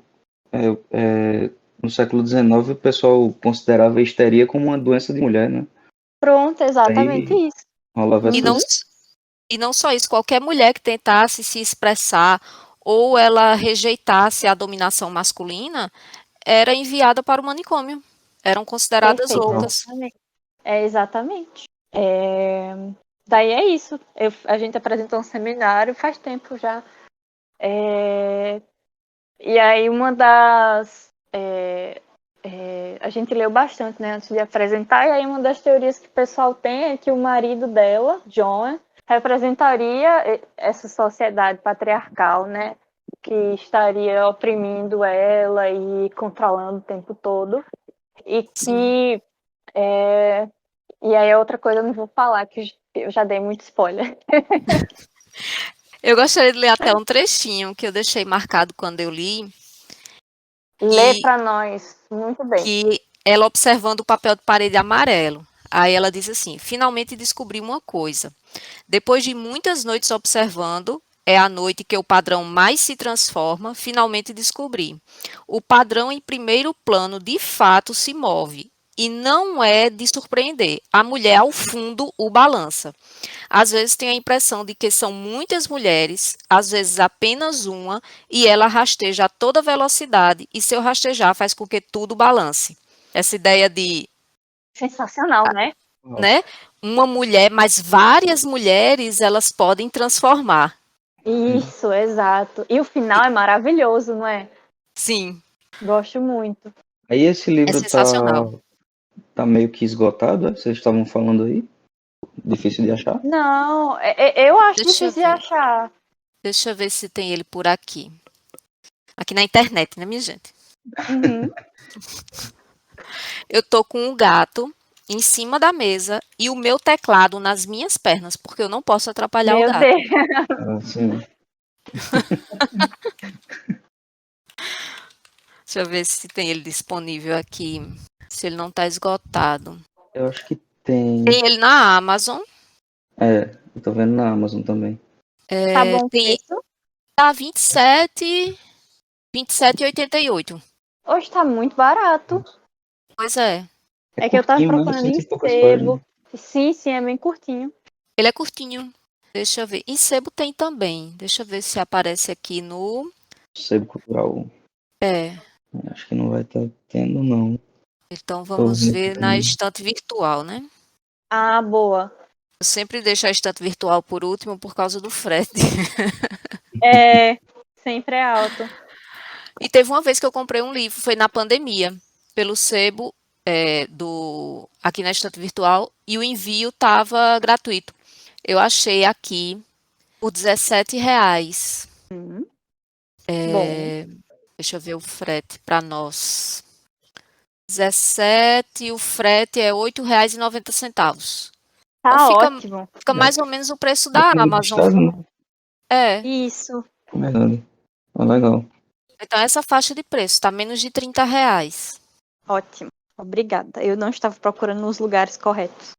no século XIX o pessoal considerava a histeria como uma doença de mulher, né? Pronto, exatamente Aí isso. rolava E não, Uhum. essas. e não só isso, qualquer mulher que tentasse se expressar ou ela rejeitasse a dominação masculina era enviada para o manicômio. Eram consideradas Perfeito, loucas. exatamente. Exatamente. Daí é isso. A gente apresentou um seminário faz tempo já. E aí uma das. A gente leu bastante, né, antes de apresentar, e aí uma das teorias que o pessoal tem é que o marido dela, John, representaria essa sociedade patriarcal, né, que estaria oprimindo ela e controlando o tempo todo. E Sim. que. E aí outra coisa eu não vou falar, que eu já dei muito spoiler. Eu gostaria de ler até um trechinho que eu deixei marcado quando eu li, Lê e para nós, muito bem. que ela observando o papel de parede amarelo. Aí ela diz assim: finalmente descobri uma coisa. Depois de muitas noites observando, é a noite que o padrão mais se transforma, finalmente descobri. O padrão em primeiro plano de fato se move. E não é de surpreender. A mulher ao fundo o balança. Às vezes tem a impressão de que são muitas mulheres, às vezes apenas uma, e ela rasteja a toda velocidade, e seu rastejar faz com que tudo balance. Essa ideia de, Sensacional, né? né, uma mulher, mas várias mulheres, elas podem transformar. Isso, exato. E o final é maravilhoso, não é? Sim, Gosto muito. Aí esse é livro sensacional. tá meio que esgotado, vocês estavam falando aí? Difícil de achar? Não, eu acho Deixa eu difícil de ver. achar. Deixa eu ver se tem ele por aqui. Aqui na internet, né, minha gente? Uhum. Eu tô com um gato em cima da mesa e o meu teclado nas minhas pernas, porque eu não posso atrapalhar o Meu gato. Deus. Assim, Deixa eu ver se tem ele disponível aqui, se ele não tá esgotado. eu acho que tem. Tem ele na Amazon, Eu tô vendo na Amazon também. Tá bom o tem preço? tá 27,88. Hoje tá muito barato. Pois é. É É que eu tava curtinho, né? procurando em Cento e poucas páginas. sebo. Sim, sim, é bem curtinho. Ele é curtinho. Deixa eu ver. Em sebo tem também. Deixa eu ver se aparece aqui no. Sebo cultural. É. Acho que não vai estar tendo, não. Então Tô vamos vendo aqui ver na também. estante virtual, né? Ah, boa. Eu sempre deixo a estante virtual por último por causa do frete. É, sempre é alto. E teve uma vez que eu comprei um livro, foi na pandemia, pelo sebo aqui na estante virtual, e o envio estava gratuito. Eu achei aqui por R$ 17. Bom, Deixa eu ver o frete para nós. 17, o frete é R$ 8,90. Então tá ótimo. fica mais ou menos o preço da Depende do Amazon. estado, né? É. Isso, Verdade. Legal. Então essa faixa de preço está menos de R$ 30. ótimo. Obrigada. Eu não estava procurando nos lugares corretos.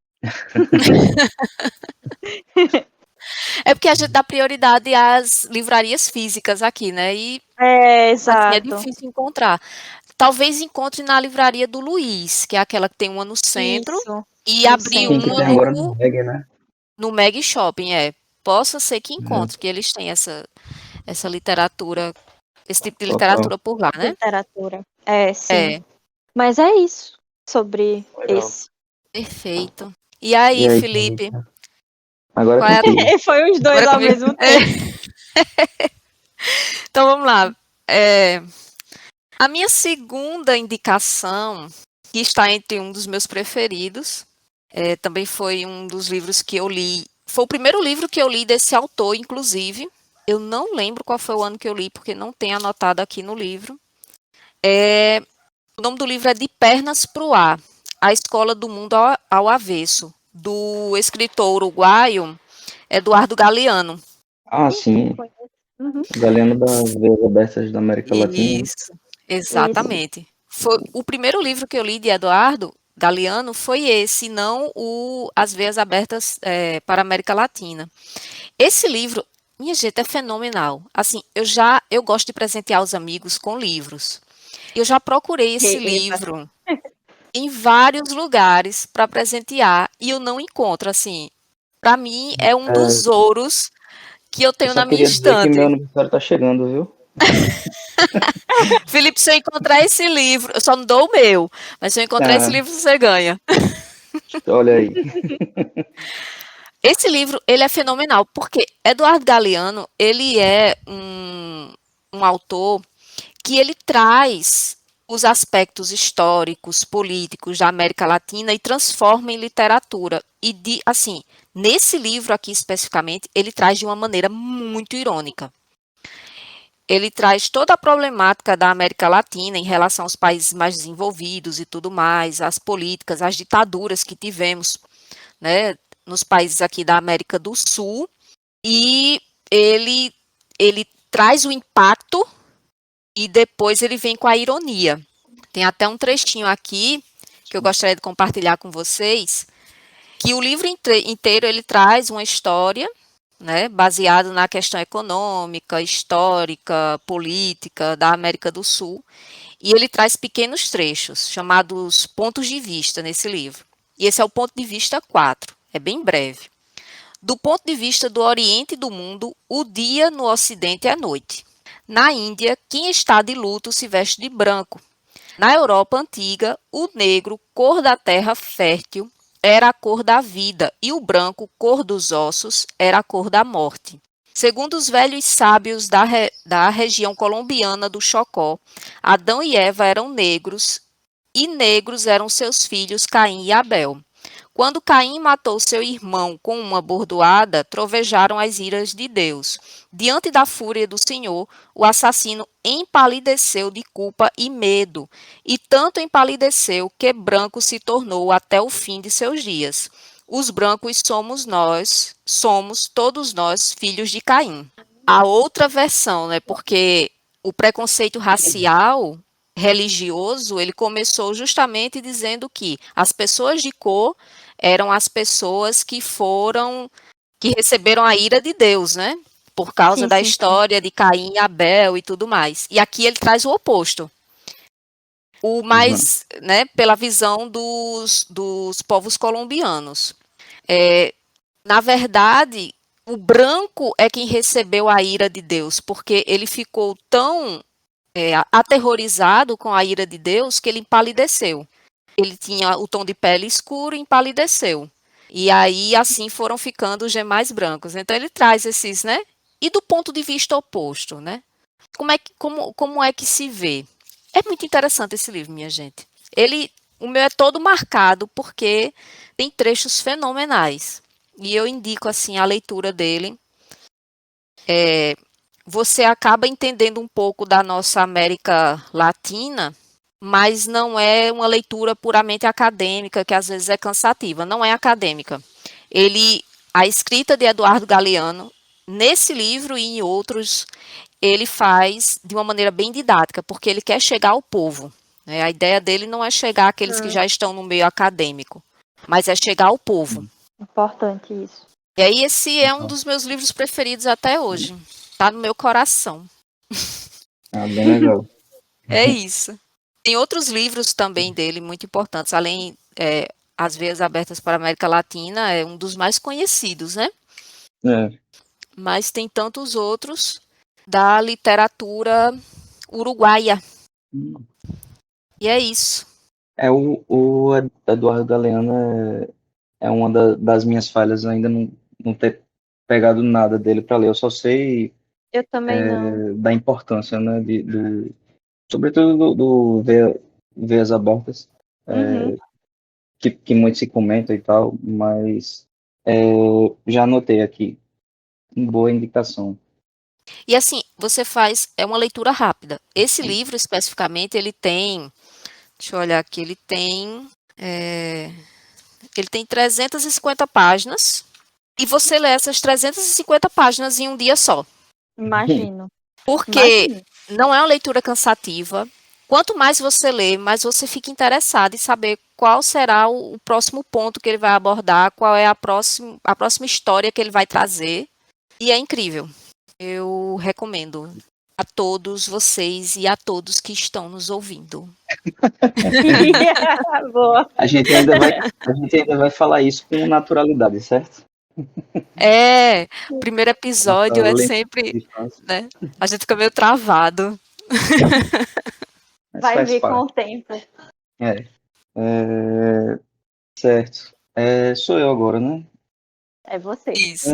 É porque a gente dá prioridade às livrarias físicas aqui, né? E É, assim, é exato. difícil encontrar. Talvez encontre na livraria do Luiz, que é aquela que tem uma no centro, Isso, e no abrir Tem que uma ter centro. agora no Reg, né? no Meg Shopping, é. Possa ser que É, encontre, que eles têm essa literatura, esse tipo de total. literatura por lá, né? Literatura. É, sim. É, Mas é isso sobre Legal. esse. perfeito. E E aí, aí, Felipe? Thalita? Agora é Qual é a... contigo. Foi os dois Agora ao comigo? mesmo tempo. Então vamos lá. A minha segunda indicação, que está entre um dos meus preferidos, também foi um dos livros que eu li. Foi o primeiro livro que eu li desse autor, inclusive. Eu não lembro qual foi o ano que eu li, porque não tem anotado aqui no livro. O nome do livro é De Pernas pro Ar, A Escola do Mundo ao Avesso, do escritor uruguaio Eduardo Galeano. Ah, Ih, sim. conheço. Uhum. Galeano das Veias Abertas da América Latina. Isso, Isso. exatamente. Foi o primeiro livro que eu li de Eduardo Galeano foi esse, não o As Veias Abertas para a América Latina. Esse livro, minha gente, é fenomenal. Assim, eu gosto de presentear os amigos com livros. Eu já procurei esse Eita. livro em vários lugares para presentear e eu não encontro, assim. Para mim é um É, dos ouros que eu eu tenho só na minha queria dizer que meu estante. aniversário tá chegando, viu? Felipe, se eu encontrar esse livro, eu só não dou o meu, mas se eu encontrar esse Ah, livro, você ganha. olha aí. Esse livro, ele é fenomenal, porque Eduardo Galeano, ele é um autor que ele traz os aspectos históricos, políticos da América Latina e transforma em literatura. E, assim, nesse livro aqui especificamente, ele traz de uma maneira muito irônica. Ele traz toda a problemática da América Latina em relação aos países mais desenvolvidos e tudo mais, as políticas, as ditaduras que tivemos, né, nos países aqui da América do Sul, e ele traz o impacto e depois ele vem com a ironia. Tem até um trechinho aqui que eu gostaria de compartilhar com vocês, que o livro inteiro ele traz uma história, né, baseado na questão econômica, histórica, política da América do Sul, e ele traz pequenos trechos, chamados pontos de vista nesse livro. E esse é o ponto de vista 4, é bem breve. Do ponto de vista do Oriente e do mundo, o dia no Ocidente é a noite. Na Índia, quem está de luto se veste de branco. Na Europa antiga, o negro, cor da terra fértil, era a cor da vida, e o branco, cor dos ossos, era a cor da morte. Segundo os velhos sábios da região colombiana do Chocó, Adão e Eva eram negros, e negros eram seus filhos Caim e Abel. Quando Caim matou seu irmão com uma bordoada, trovejaram as iras de Deus. Diante da fúria do Senhor, o assassino empalideceu de culpa e medo, e tanto empalideceu que branco se tornou até o fim de seus dias. Os brancos somos todos nós filhos de Caim. A outra versão, né, porque o preconceito racial religioso, ele começou justamente dizendo que as pessoas de cor eram as pessoas que receberam a ira de Deus, né? Por causa da história de Caim e Abel e tudo mais. E aqui ele traz o oposto. O mais, né, pela visão dos povos colombianos. Na verdade, o branco é quem recebeu a ira de Deus, porque ele ficou tão aterrorizado com a ira de Deus que ele empalideceu. Ele tinha o tom de pele escuro e empalideceu. E aí, assim, foram ficando os demais brancos. Então, ele traz esses, né? E do ponto de vista oposto, né? Como é que se vê? É muito interessante esse livro, minha gente. O meu é todo marcado porque tem trechos fenomenais. E eu indico, assim, a leitura dele. Você acaba entendendo um pouco da nossa América Latina, mas não é uma leitura puramente acadêmica, que às vezes é cansativa. Não é acadêmica. A escrita de Eduardo Galeano, nesse livro e em outros, ele faz de uma maneira bem didática, porque ele quer chegar ao povo. Né? A ideia dele não é chegar àqueles que já estão no meio acadêmico, mas é chegar ao povo. Importante isso. E aí esse é um dos meus livros preferidos até hoje. Tá no meu coração. Bem legal. É isso. Tem outros livros também dele muito importantes, além As Veias Abertas para a América Latina, é um dos mais conhecidos, né? Mas tem tantos outros da literatura uruguaia. E é isso. O Eduardo Galeano é uma das minhas falhas, ainda não ter pegado nada dele para ler. Eu só sei Eu também não. da importância, né, sobretudo do Veias Abertas, que muito se comenta e tal, mas já anotei aqui. Boa indicação. E assim, você é uma leitura rápida. Esse livro, especificamente, ele tem, deixa eu olhar aqui, ele tem 350 páginas, e você lê essas 350 páginas em um dia só. Imagino. Porque não é uma leitura cansativa. Quanto mais você lê, mais você fica interessado em saber qual será o próximo ponto que ele vai abordar, qual é a próxima história que ele vai trazer. E é incrível. Eu recomendo a todos vocês e a todos que estão nos ouvindo. Boa. A gente ainda vai falar isso com naturalidade, certo? O primeiro episódio é sempre, né? A gente fica meio travado. Vai vir com o tempo. Certo. Sou eu agora, né? É você. Isso.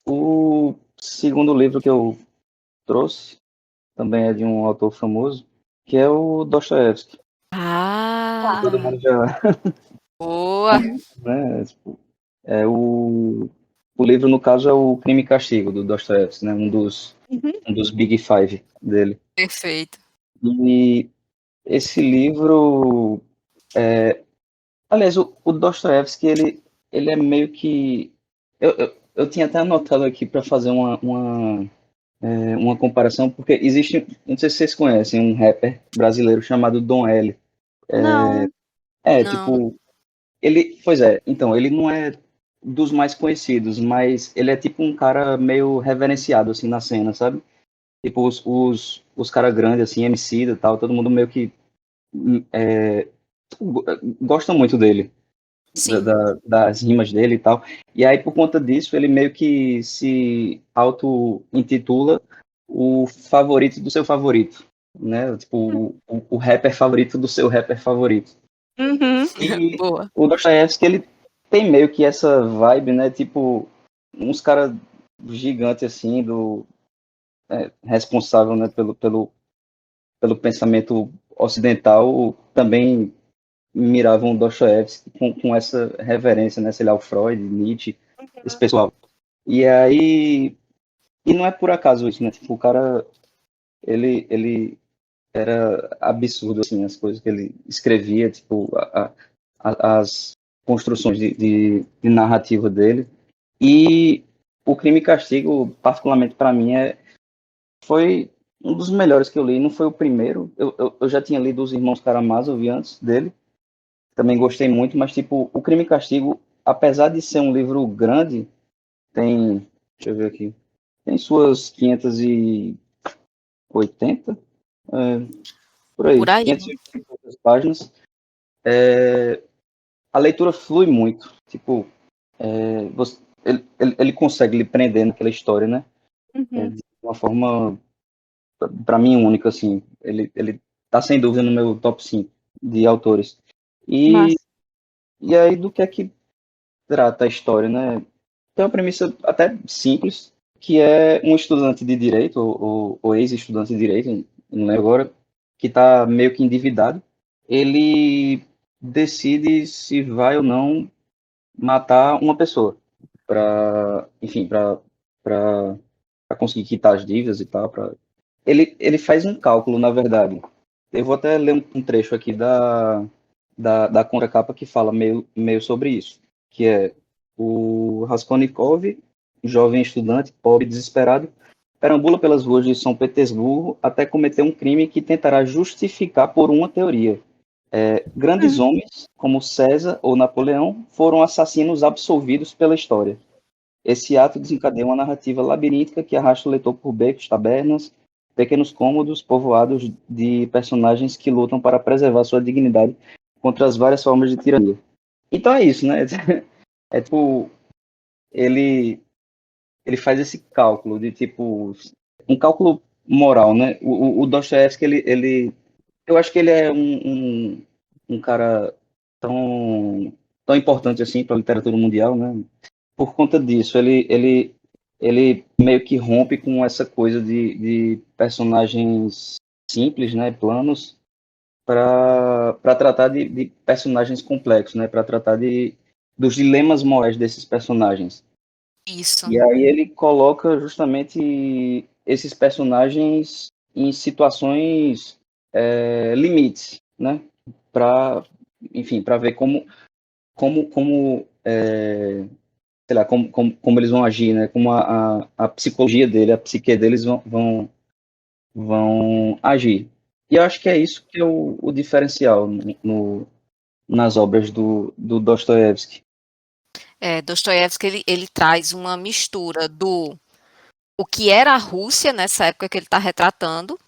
O segundo livro que eu trouxe também é de um autor famoso, que é o Dostoiévski. Todo mundo já... Boa! Né? O livro, no caso, é o Crime e Castigo, do Dostoiévski, né? Um dos Big Five dele. Perfeito. E esse livro... Aliás, o Dostoiévski, ele é meio que... Eu tinha até anotado aqui para fazer uma comparação, porque existe, não sei se vocês conhecem, um rapper brasileiro chamado Dom L. Não. Não. Tipo, pois é, então, ele não é dos mais conhecidos, mas ele é tipo um cara meio reverenciado, assim, na cena, sabe? Tipo, os caras grandes, assim, MC e tal, todo mundo meio que é, gosta muito dele, Sim. das rimas dele e tal. E aí, por conta disso, ele meio que se auto-intitula o favorito do seu favorito, né? Tipo, o rapper favorito do seu rapper favorito. Uhum. E Boa. o Dostoiévski, ele tem meio que essa vibe, né? Tipo, uns caras gigantes, assim, responsável, né, pelo pensamento ocidental, também miravam Dostoiévski com essa reverência, né? Sei lá, o Freud, Nietzsche, esse pessoal. E aí, e não é por acaso isso, né? Tipo, o cara, ele era absurdo, assim, as coisas que ele escrevia, tipo, as construções de narrativa dele. E o Crime e Castigo, particularmente para mim, foi um dos melhores que eu li. Não foi o primeiro. Eu já tinha lido Os Irmãos Karamazov antes dele. Também gostei muito, mas, tipo, o Crime e Castigo, apesar de ser um livro grande, tem, deixa eu ver aqui, tem suas 580, por aí, Por aí. 580 poucas páginas. A leitura flui muito. Tipo, ele consegue lhe prender naquela história, né? Uhum. De uma forma, para mim, única, assim. Ele tá sem dúvida no meu top 5 de autores. E, Massa. e aí, do que é que trata a história, né? Tem uma premissa até simples, que é um estudante de direito, ou ex-estudante de direito, não lembro agora, que está meio que endividado. Ele decide se vai ou não matar uma pessoa para, enfim, para conseguir quitar as dívidas e tal. Ele faz um cálculo, na verdade. Eu vou até ler um trecho aqui da contracapa que fala meio sobre isso, que é o Raskolnikov, jovem estudante, pobre e desesperado, perambula pelas ruas de São Petersburgo até cometer um crime que tentará justificar por uma teoria. Grandes Uhum. homens, como César ou Napoleão, foram assassinos absolvidos pela história. Esse ato desencadeia uma narrativa labiríntica que arrasta o leitor por becos, tabernas, pequenos cômodos povoados de personagens que lutam para preservar sua dignidade contra as várias formas de tirania. Então é isso, né? É tipo, ele, ele faz esse cálculo de tipo, um cálculo moral, né? O Dostoiévski, eu acho que ele é um cara tão importante assim para a literatura mundial, né? Por conta disso, ele meio que rompe com essa coisa de personagens simples, né, planos, para tratar de personagens complexos, né, para tratar dos dilemas morais desses personagens. Isso. E aí ele coloca justamente esses personagens em situações limites, né, para, enfim, para ver como sei lá, como eles vão agir, né? Como a psicologia dele, a psique deles vão agir. E eu acho que é isso que é o diferencial nas obras do Dostoiévski. Dostoiévski ele traz uma mistura do o que era a Rússia nessa época que ele está retratando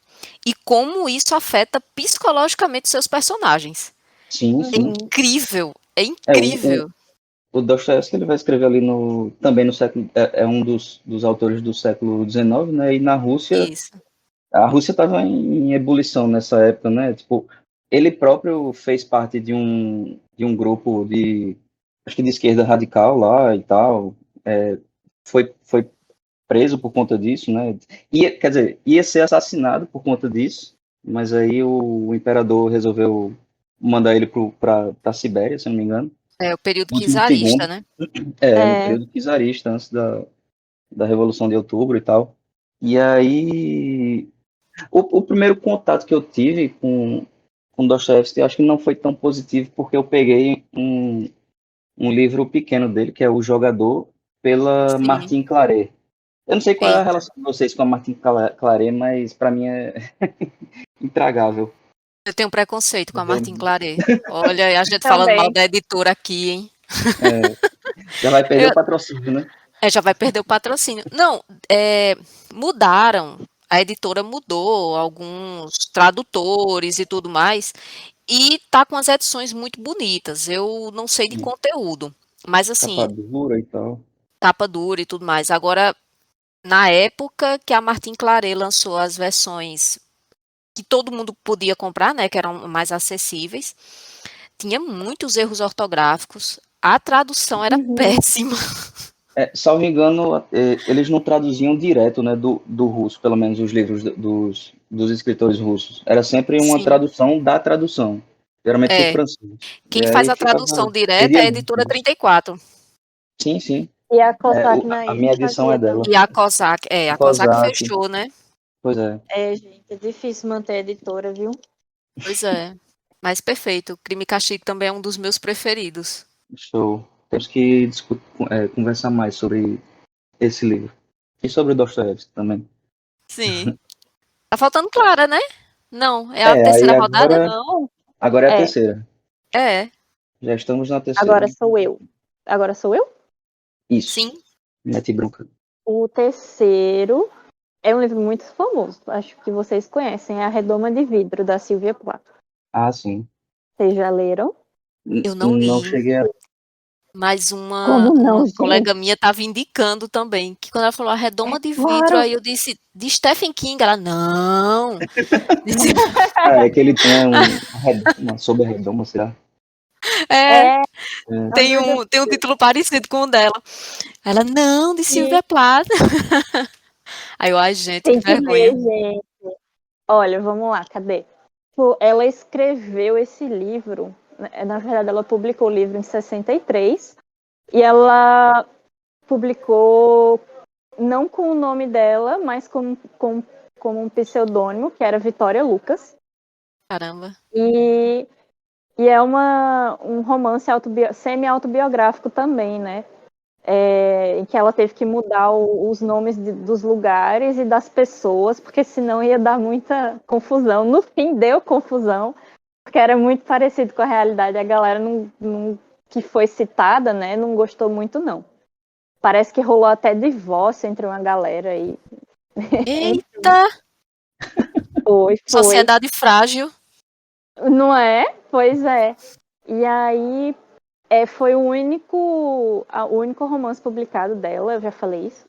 e como isso afeta psicologicamente seus personagens. Sim, É sim. Uhum. incrível, é É, o, incrível. o Dostoiévski ele vai escrever ali também no século, é um dos autores do século XIX, né? E na Rússia, Isso. a Rússia estava em ebulição nessa época, né? Tipo, ele próprio fez parte de um grupo acho que de esquerda radical lá e tal. Foi preso por conta disso, né? Quer dizer, ia ser assassinado por conta disso, mas aí o imperador resolveu mandar ele para a Sibéria, se não me engano. É o período Último czarista, segundo. né? No É. período czarista, antes da Revolução de Outubro e tal. E aí, o primeiro contato que eu tive com Dostoiévski, eu acho que não foi tão positivo, porque eu peguei um livro pequeno dele, que é O Jogador, pela Sim. Martine Claret. Eu não sei qual é a Eita. relação de vocês com a Martine Claret, mas para mim é intragável. Eu tenho preconceito com a Vou- Martin Claret. Olha, a gente falando Também. mal da editora aqui, hein? É, já vai perder Eu- o patrocínio, né? já vai perder o patrocínio. Não, mudaram. A editora mudou alguns tradutores e tudo mais. E tá com as edições muito bonitas. Eu não sei de conteúdo, mas Capa assim, dura e tal. capa dura e tudo mais. Agora, na época que a Martin Claret lançou as versões que todo mundo podia comprar, né, que eram mais acessíveis, tinha muitos erros ortográficos. A tradução era Uhum. péssima. Salvo engano, eles não traduziam direto, né, do russo, pelo menos os livros dos escritores russos. Era sempre uma Sim, tradução da tradução, geralmente do é. francês. E Quem faz aí a ficava, tradução direta perdia é a muito, editora né? 34. Sim, sim. E a Cossack A Nair minha edição é fazia dela. também. E a Kozak Kozak, fechou, né? pois é, É, gente, é difícil manter a editora, viu? Pois é. Mas perfeito. Crime e Castigo também é um dos meus preferidos. show. Temos que conversar mais sobre esse livro. E sobre Dostoiévski também. Sim. Tá faltando Clara, né? Não, é a Aí terceira rodada? Não, agora é a é. terceira. É, Já estamos na terceira. Agora sou eu. Agora sou eu? Isso. sim. Mete bronca. O terceiro é um livro muito famoso. Acho que vocês conhecem. É A Redoma de Vidro, da Sylvia Plath. Ah, sim. Vocês já leram? Eu não Não li, cheguei a. mas Como uma não, colega gente? minha estava indicando também, que quando ela falou a redoma de vidro, Claro! aí eu disse, de Stephen King, ela, não. Disse, É que ele tem uma redoma, sobre a redoma, será? é, É, É, tem um título parecido com o dela. Ela, não, de e Sylvia Plath. Aí eu, ai, gente, que tem que ler, vergonha. gente. Olha, vamos lá, cadê? Pô, ela escreveu esse livro, na verdade, ela publicou o livro em 63, e ela publicou não com o nome dela, mas com um pseudônimo, que era Vitória Lucas. Caramba. E, e é um romance semi-autobiográfico também, né? Em que ela teve que mudar os nomes dos lugares e das pessoas, porque senão ia dar muita confusão. No fim, deu confusão, porque era muito parecido com a realidade. A galera que foi citada, né, não gostou muito, não. Parece que rolou até divórcio entre uma galera aí. Eita, Foi. sociedade frágil. Não é? Pois é. E aí foi o único romance publicado dela, eu já falei isso.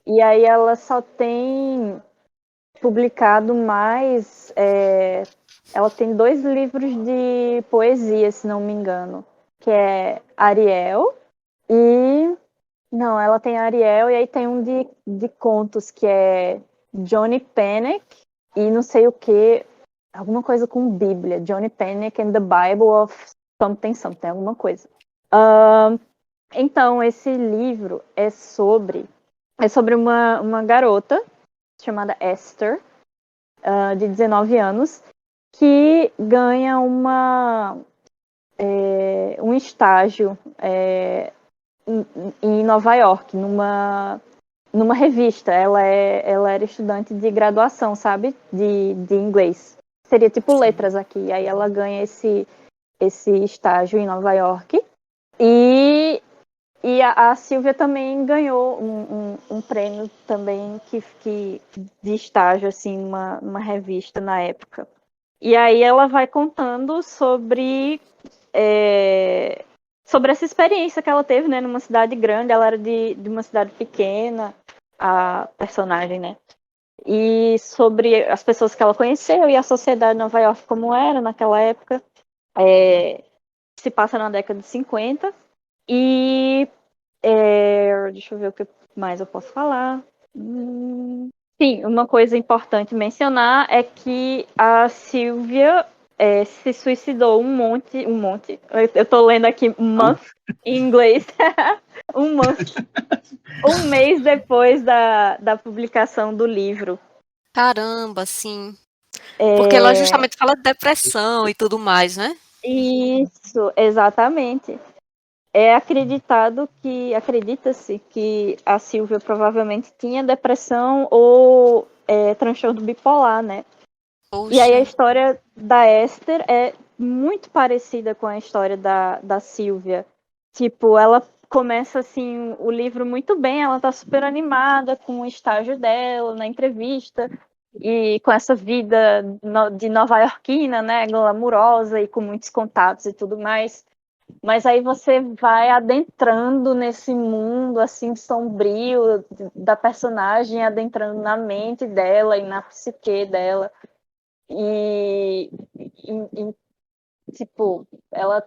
E aí ela só tem publicado mais. Ela tem 2 livros de poesia, se não me engano, que é Ariel e. Não, ela tem Ariel e aí tem um de contos que é Johnny Panic e não sei o que, alguma coisa com Bíblia. Johnny Panic and the Bible of something, alguma coisa. Então, esse livro é sobre uma garota chamada Esther, de 19 anos, que ganha um estágio em Nova York, numa revista. Ela era estudante de graduação, sabe? De inglês. Seria tipo letras aqui. Aí ela ganha esse estágio em Nova York. E a Silvia também ganhou um prêmio também de estágio, assim, numa revista na época. E aí ela vai contando sobre essa experiência que ela teve, né, numa cidade grande. Ela era de uma cidade pequena, a personagem, né? E sobre as pessoas que ela conheceu e a sociedade de Nova York como era naquela época. Se passa na década de 50. E deixa eu ver o que mais eu posso falar. Sim, uma coisa importante mencionar é que a Silvia se suicidou um monte. Eu tô lendo aqui month em inglês. Um month. Um mês depois da publicação do livro. Caramba, sim. Porque ela justamente fala de depressão e tudo mais, né? Isso, exatamente. Acredita-se que a Silvia provavelmente tinha depressão ou transtorno bipolar, né? E aí a Poxa, história da Esther é muito parecida com a história da Silvia. Tipo, ela começa assim o livro muito bem, ela tá super animada com o estágio dela na entrevista e com essa vida de nova-iorquina, né, glamurosa e com muitos contatos e tudo mais. Mas aí você vai adentrando nesse mundo assim sombrio da personagem, adentrando na mente dela e na psique dela. E, tipo, ela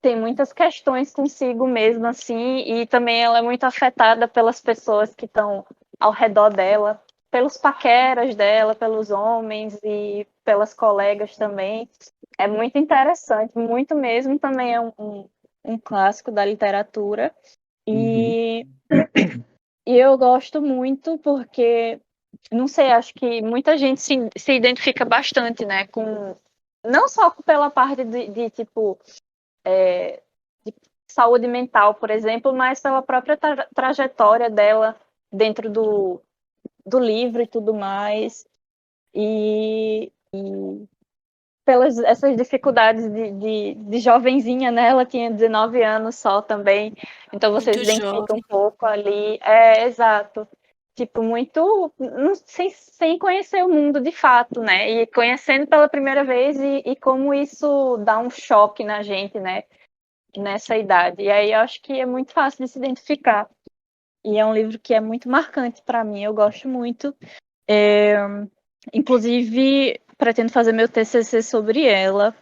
tem muitas questões consigo mesma, assim, e também ela é muito afetada pelas pessoas que estão ao redor dela, pelos paqueras dela, pelos homens e pelas colegas também. É muito interessante, muito mesmo. Também é um clássico da literatura. Uhum. E, e eu gosto muito porque, não sei, acho que muita gente se identifica bastante, né, com não só pela parte de tipo de saúde mental, por exemplo, mas pela própria trajetória dela dentro do livro e tudo mais. E pelas essas dificuldades de jovenzinha, né? Ela tinha 19 anos só também, então você se muito identifica um jovem. pouco ali. É, exato. Tipo, muito sem conhecer o mundo de fato, né? E conhecendo pela primeira vez e como isso dá um choque na gente, né? Nessa idade. E aí eu acho que é muito fácil de se identificar. E é um livro que é muito marcante para mim, eu gosto muito. É, inclusive, pretendo fazer meu TCC sobre ela.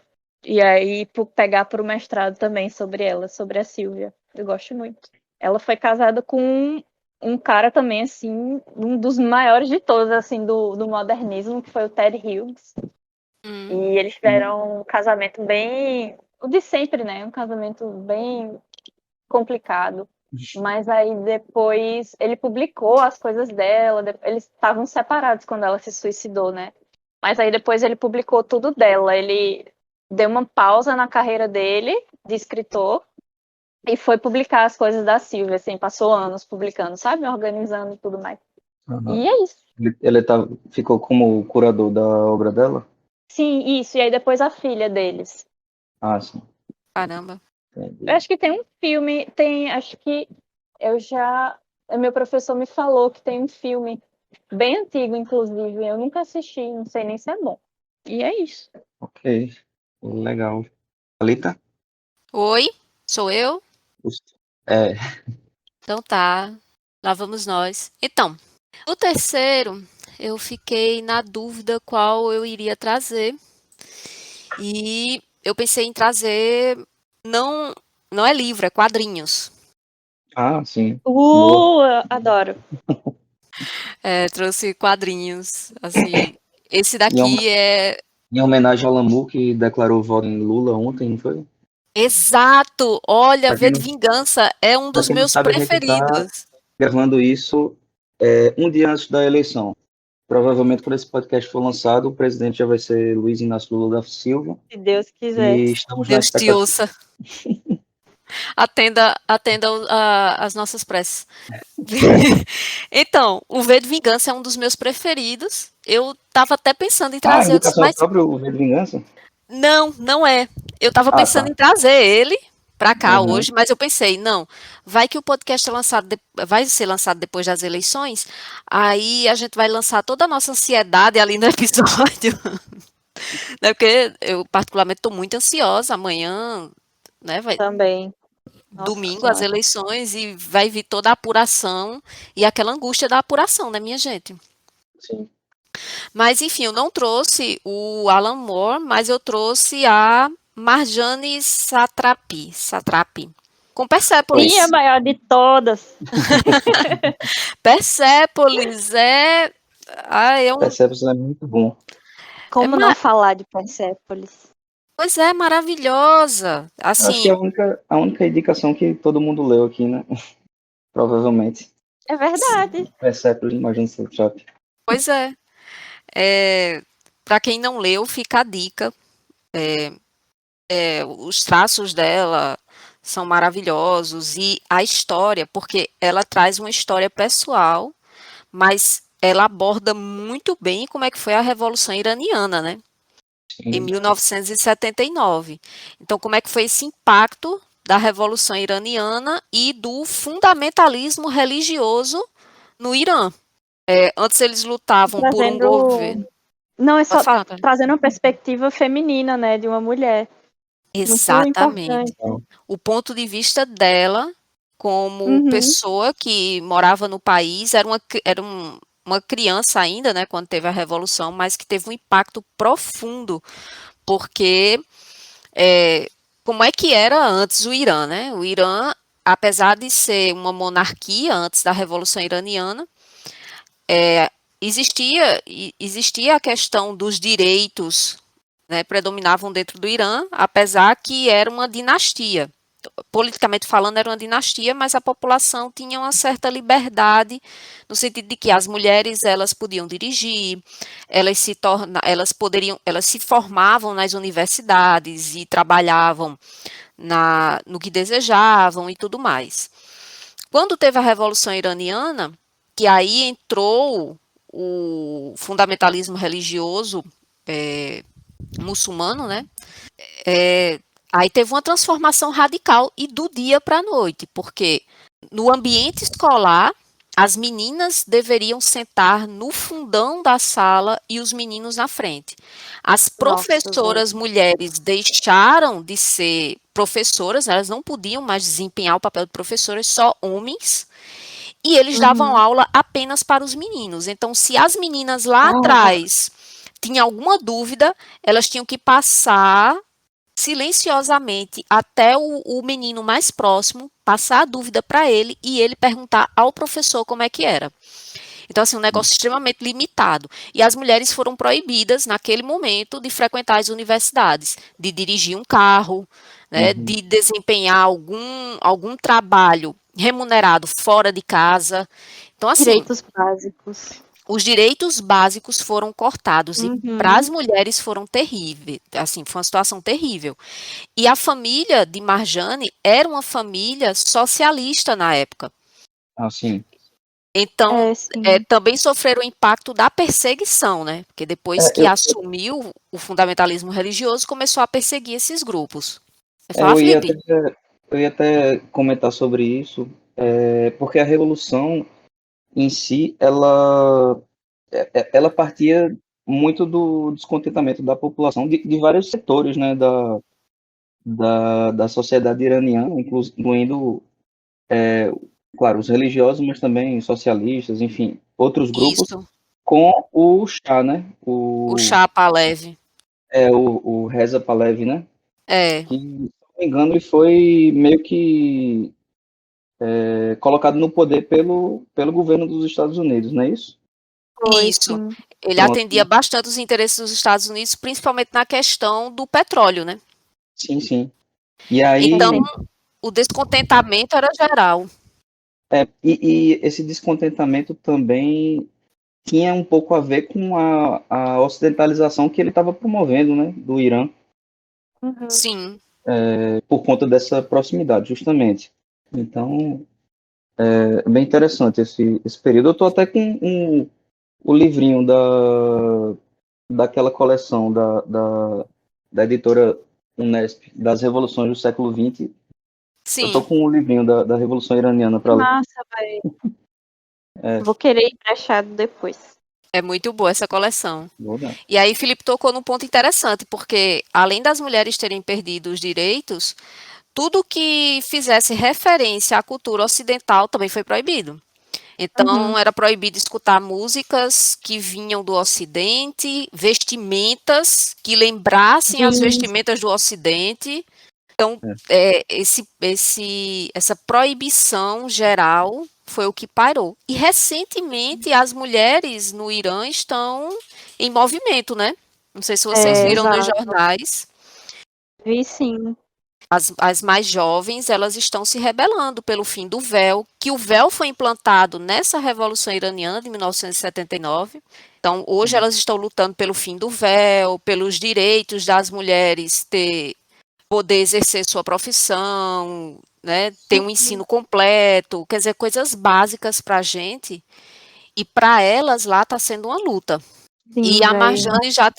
E aí pegar para o mestrado também sobre ela, sobre a Silvia. Eu gosto muito. Ela foi casada com um cara também, assim, um dos maiores de todos, assim, do modernismo, que foi o Ted Hughes. E Hum, eles tiveram um casamento bem... O de sempre, né? Um casamento bem complicado. Mas aí depois ele publicou as coisas dela, eles estavam separados quando ela se suicidou, né? Mas aí depois ele publicou tudo dela. Ele deu uma pausa na carreira dele de escritor e foi publicar as coisas da Silvia, assim, passou anos publicando, sabe? Organizando e tudo mais. Aham. E é isso. Ele ficou como curador da obra dela? Sim, isso. E aí depois a filha deles. Ah, sim. caramba. Eu Entendi. acho que tem um filme, acho que eu já, meu professor me falou que tem um filme bem antigo, inclusive, eu nunca assisti, não sei nem se é bom. E é isso. Ok. Legal. Alita? Oi, sou eu? É. Então tá, lá vamos nós. Então, o terceiro, eu fiquei na dúvida qual eu iria trazer. E eu pensei em trazer, não, não é livro, é quadrinhos. Ah, sim. Boa. Adoro. É, trouxe quadrinhos, assim. Esse Em, hom- daqui é em homenagem ao Lamu, que declarou voto em Lula ontem, não foi? exato. Olha, Pra quem V de não, Vingança é um pra dos quem não meus sabe, a gente tá preferidos. gravando isso um dia antes da eleição. Provavelmente, quando esse podcast for lançado, o presidente já vai ser Luiz Inácio Lula da Silva. Se Deus quiser. E estamos na Deus te expectativa. ouça. Atenda as nossas preces. Então, o V de Vingança é um dos meus preferidos. Eu tava até pensando em Ah, trazer, eu disse, indicação mas própria, o V de Vingança? não, não é. Eu tava Ah, pensando tá. em trazer ele para cá Uhum. hoje, mas eu pensei, não, vai que o podcast é lançado vai ser lançado depois das eleições, aí a gente vai lançar toda a nossa ansiedade ali no episódio, né? Porque eu particularmente estou muito ansiosa amanhã, né? Vai Também. Nossa domingo as Senhora. eleições e vai vir toda a apuração e aquela angústia da apuração, né, minha gente? Sim. Mas enfim, eu não trouxe o Alan Moore, mas eu trouxe a Marjane Satrapi, com Sim, a Persépolis. maior de todas. Persépolis é, é um, Persepolis é muito bom. é, Como não falar de Persépolis? pois é, maravilhosa. Acho que é Assim, a única indicação que todo mundo leu aqui, né? Provavelmente. É verdade. Persepolis, imagina se Trap. pois é, para quem não leu, fica a dica. Os traços dela são maravilhosos e a história, porque ela traz uma história pessoal, mas ela aborda muito bem como é que foi a Revolução Iraniana, né? Em Sim. 1979. Então, como é que foi esse impacto da Revolução Iraniana e do fundamentalismo religioso no Irã? Antes eles lutavam por um Trazendo. governo. Não, é Pode só falar, Tânia. trazendo uma perspectiva feminina, né, de uma mulher. Muito Exatamente. importante. O ponto de vista dela, como Uhum. pessoa que morava no país, uma criança ainda, né, quando teve a Revolução, mas que teve um impacto profundo, porque como é que era antes o Irã, né? O Irã, apesar de ser uma monarquia antes da Revolução Iraniana, existia a questão dos direitos, né, predominavam dentro do Irã, apesar que era uma dinastia. Politicamente falando, era uma dinastia, mas a população tinha uma certa liberdade, no sentido de que as mulheres elas podiam dirigir, elas se formavam nas universidades e trabalhavam no que desejavam e tudo mais. Quando teve a Revolução Iraniana, que aí entrou o fundamentalismo religioso muçulmano, né? Aí teve uma transformação radical e do dia para a noite, porque no ambiente escolar as meninas deveriam sentar no fundão da sala e os meninos na frente. As Nossa, velho. professoras mulheres deixaram de ser professoras, elas não podiam mais desempenhar o papel de professoras, só homens. E eles davam Uhum. aula apenas para os meninos. Então, se as meninas lá Ah, atrás tinham alguma dúvida, elas tinham que passar silenciosamente até o menino mais próximo, passar a dúvida para ele e ele perguntar ao professor como é que era. Então, assim, um negócio extremamente limitado. E as mulheres foram proibidas, naquele momento, de frequentar as universidades, de dirigir um carro, né, Uhum. de desempenhar algum trabalho remunerado fora de casa. Então, assim, direitos básicos. os direitos básicos foram cortados e para as Uhum. mulheres foram terríveis, assim, foi uma situação terrível. E a família de Marjane era uma família socialista na época. Assim, Então, Sim. também sofreram o impacto da perseguição, né? Porque depois que eu, assumiu o fundamentalismo religioso, começou a perseguir esses grupos. Você fala, eu ia até, Felipe? eu ia até comentar sobre isso, porque a revolução em si, ela partia muito do descontentamento da população de vários setores, né, da sociedade iraniana, incluindo, claro, os religiosos, mas também socialistas, enfim, outros grupos, Isso, com o Shah, né, o Chapa leve. o Reza Pahlavi, né, É, que, se não me engano, ele foi meio que colocado no poder pelo governo dos Estados Unidos, não é isso? Foi, isso. sim. Ele atendia Pronto. bastante os interesses dos Estados Unidos, principalmente na questão do petróleo, né? Sim, sim. E Então, aí, o descontentamento era geral. e esse descontentamento também tinha um pouco a ver com a ocidentalização que ele estava promovendo, né, do Irã, Uhum. Sim, por conta dessa proximidade, justamente. Então, é bem interessante esse período. Eu estou até com o livrinho daquela coleção da editora Unesp, das revoluções do século XX. Eu estou sim. com o livrinho da Revolução Iraniana Que para ler. massa, velho. É, Vou querer emprestado depois. É muito boa essa coleção. vou dar. E aí, Felipe tocou num ponto interessante, porque além das mulheres terem perdido os direitos, tudo que fizesse referência à cultura ocidental também foi proibido. Uhum. Então, era proibido escutar músicas que vinham do Ocidente, vestimentas que lembrassem as Jeans. vestimentas do Ocidente. Então, É. essa proibição geral foi o que parou. E recentemente as mulheres no Irã estão em movimento, né? Não sei se vocês É, viram nos exato. jornais. Vi sim. As mais jovens, elas estão se rebelando pelo fim do véu, que o véu foi implantado nessa Revolução Iraniana de 1979. Então, hoje elas estão lutando pelo fim do véu, pelos direitos das mulheres poder exercer sua profissão, né, ter um ensino completo, quer dizer, coisas básicas para a gente. E para elas lá está sendo uma luta. Sim, E a véi. Marjane já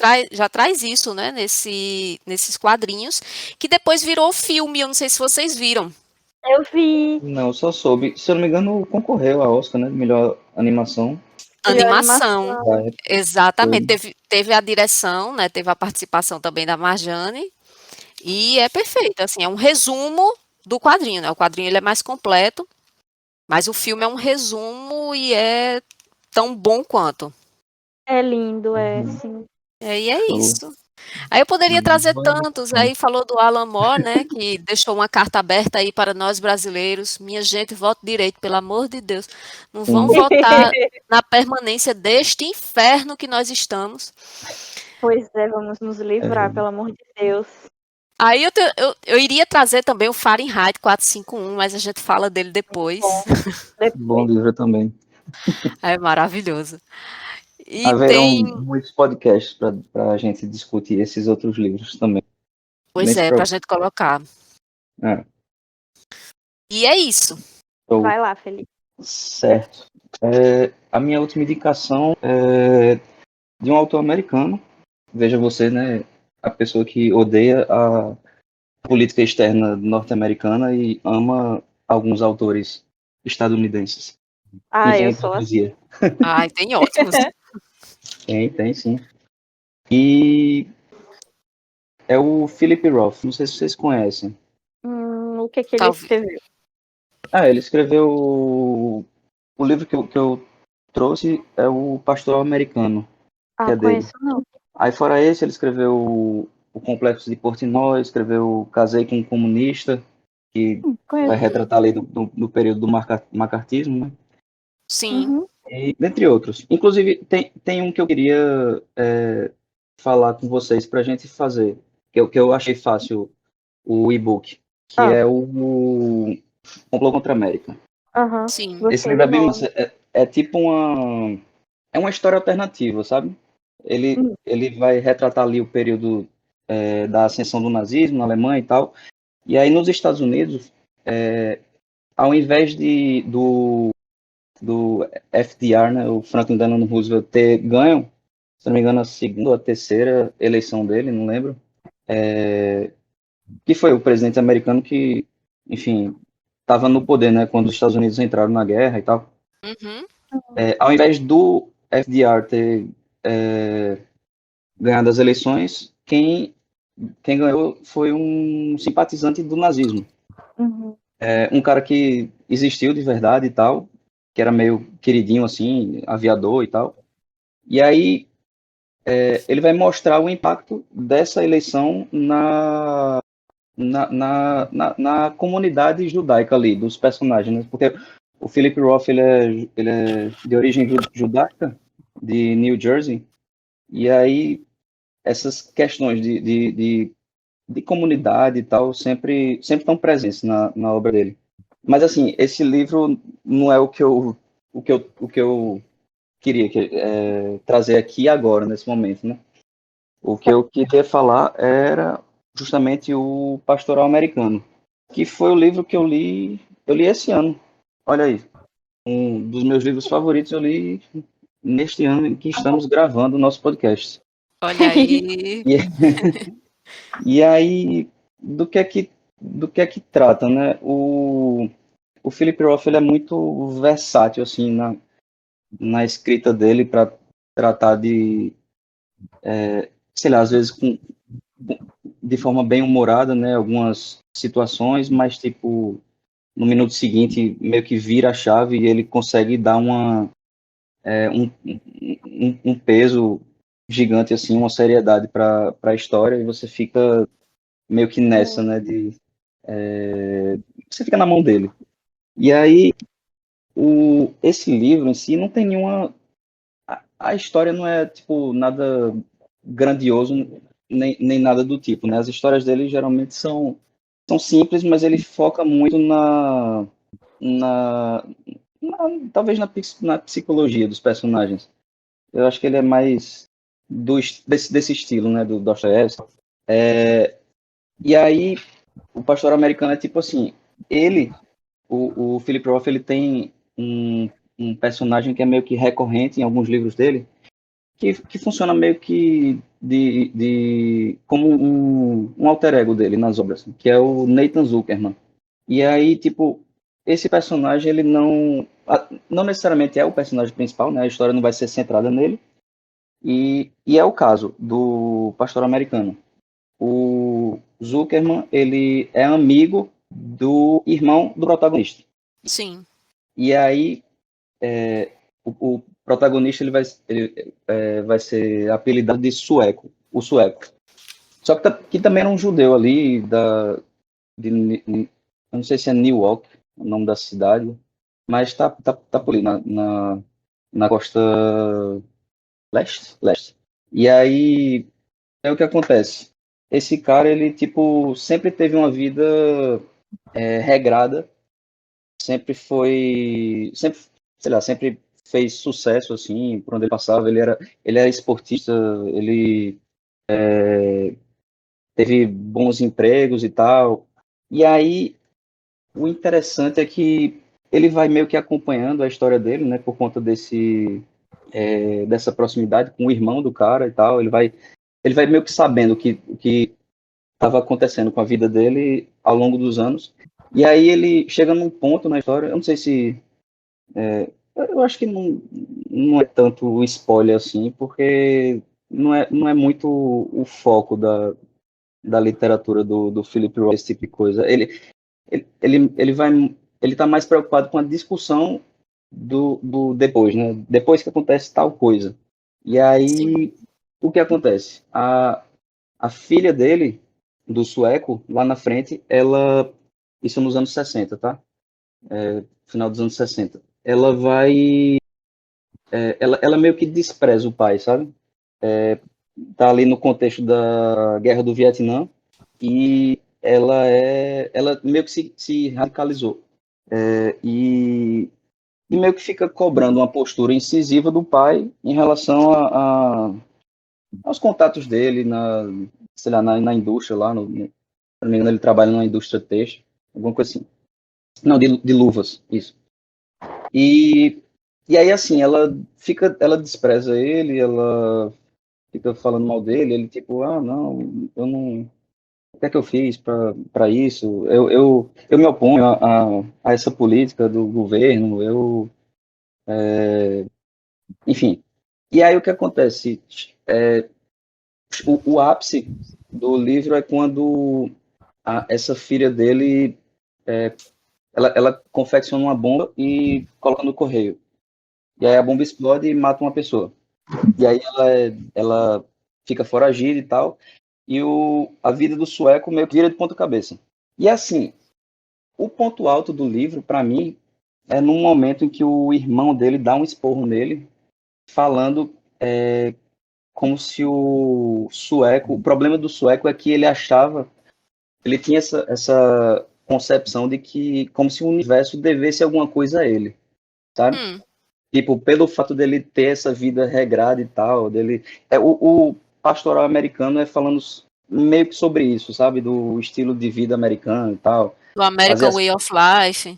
traz isso, né, nesses quadrinhos, que depois virou filme. Eu não sei se vocês viram. Eu vi. Não, eu só soube. Se eu não me engano, concorreu a Oscar, né? Melhor animação. Melhor Animação. Da época. Exatamente. Teve a direção, né? Teve a participação também da Marjane. E é perfeito. Assim, é um resumo do quadrinho, né? O quadrinho ele é mais completo, mas o filme é um resumo e é tão bom quanto. É lindo, Uhum. sim. E é Show. isso. Aí eu poderia trazer Boa tantos, indicação. aí falou do Alan Moore, né, que deixou uma carta aberta aí para nós brasileiros. Minha gente, vote direito, pelo amor de Deus. Não vão Sim. votar na permanência deste inferno que nós estamos. Pois é, vamos nos livrar, pelo amor de Deus. Aí eu iria trazer também o Fahrenheit 451, mas a gente fala dele depois. Bom livro também. É maravilhoso. E Haverão tem. muitos podcasts para a gente discutir esses outros livros também. Pois é, pra gente colocar. É. E é isso. Vai lá, Felipe. Certo. A minha última indicação é de um autor americano. Veja você, né? A pessoa que odeia a política externa norte-americana e ama alguns autores estadunidenses. E Ah, tem eu a sou assim. hipocrisia. Ai, tem ótimos. Tem sim. E é o Philip Roth. Não sei se vocês conhecem. O que ele Talvez. escreveu? Ele escreveu o livro que eu trouxe é o Pastoral Americano, que é dele. Conheço não. Aí fora esse, ele escreveu o Complexo de Portnoy, escreveu Casei com um Comunista, que vai Conheço. retratar ali do período do macartismo, né? Sim. Uhum. E, dentre outros. Inclusive, tem um que eu queria falar com vocês para a gente fazer, que eu achei fácil, o e-book, que é o Complô contra a América. Aham. Sim. Esse Gostei livro é do bem nome. massa. É tipo uma... É uma história alternativa, sabe? Ele vai retratar ali o período da ascensão do nazismo na Alemanha e tal. E aí nos Estados Unidos, ao invés do FDR, né, o Franklin Delano Roosevelt, ter ganho, se não me engano, a segunda ou a terceira eleição dele, não lembro, que foi o presidente americano que, enfim, estava no poder, né, quando os Estados Unidos entraram na guerra e tal. Uhum. Ao invés do FDR ter ganhado as eleições, quem ganhou foi um simpatizante do nazismo. Uhum. Um cara que existiu de verdade e tal, que era meio queridinho assim, aviador e tal. E aí ele vai mostrar o impacto dessa eleição na comunidade judaica ali, dos personagens, né? Porque o Philip Roth ele é de origem judaica, de New Jersey, e aí essas questões de comunidade e tal sempre estão presentes na obra dele. Mas assim, esse livro não é o que eu queria trazer aqui agora, nesse momento, né? O que eu queria falar era justamente o Pastoral Americano, que foi o livro que eu li esse ano. Olha aí, um dos meus livros favoritos eu li neste ano em que estamos gravando o nosso podcast. Olha aí. E aí, do que é que trata, né? O Philip Roth ele é muito versátil assim na escrita dele para tratar sei lá, às vezes de forma bem humorada, né? Algumas situações, mas tipo no minuto seguinte meio que vira a chave e ele consegue dar um peso gigante assim, uma seriedade para a história e você fica meio que nessa, né? Você fica na mão dele. E aí esse livro em si não tem nenhuma a história não é tipo nada grandioso nem nada do tipo, né? As histórias dele geralmente são simples, mas ele foca muito na, talvez na psicologia dos personagens. Eu acho que ele é mais desse estilo, né? Do Dostoiévski. E aí o Pastor Americano é tipo assim, o Philip Roth ele tem um personagem que é meio que recorrente em alguns livros dele, que funciona meio que como um alter ego dele nas obras, que é o Nathan Zuckerman. E aí, tipo, esse personagem, ele não necessariamente é o personagem principal, né? A história não vai ser centrada nele. E é o caso do Pastor Americano. O Zuckerman, ele é amigo do irmão do protagonista. Sim. E aí, o protagonista vai ser apelidado de Sueco, o Sueco. Só que também era um judeu ali, eu não sei se é Newark, o nome da cidade, mas tá por ali, na costa leste. E aí, é o que acontece. Esse cara, ele, tipo, sempre teve uma vida regrada, sempre, sei lá, sempre fez sucesso, assim, por onde ele passava. Ele era esportista, ele teve bons empregos e tal. E aí, o interessante é que ele vai meio que acompanhando a história dele, né, por conta dessa proximidade com o irmão do cara e tal. Ele vai meio que sabendo o que estava acontecendo com a vida dele ao longo dos anos. E aí ele chega num ponto na história, eu não sei se eu acho que não é tanto o spoiler assim, porque não é muito o foco da literatura do Philip Roth, esse tipo de coisa. Ele tá mais preocupado com a discussão do depois, né? Depois que acontece tal coisa. E Sim. aí, o que acontece? A filha dele, do sueco, lá na frente, isso nos anos 60, tá? Final dos anos 60. Ela meio que despreza o pai, sabe? Tá ali no contexto da Guerra do Vietnã e ela meio que se radicalizou. E meio que fica cobrando uma postura incisiva do pai em relação aos contatos dele sei lá, na indústria lá, se não me engano, ele trabalha numa indústria têxtil, alguma coisa assim. Não, de luvas, isso. E, e aí, assim, ela despreza ele, ela fica falando mal dele, ele tipo, não, eu não, o que é que eu fiz para isso? Eu me oponho a essa política do governo, enfim. E aí o que acontece? O ápice do livro é quando essa filha dele, ela confecciona uma bomba e coloca no correio. E aí a bomba explode e mata uma pessoa. E aí ela fica foragida e tal. E a vida do sueco meio que vira de ponta cabeça. E assim, o ponto alto do livro, para mim, é num momento em que o irmão dele dá um esporro nele, falando como se o problema do sueco é que ele tinha essa concepção de que, como se o universo devesse alguma coisa a ele, sabe? Tipo, pelo fato dele ter essa vida regrada e tal, o pastoral americano é falando meio que sobre isso, sabe? Do estilo de vida americano e tal. Do American Fazer Way of Life.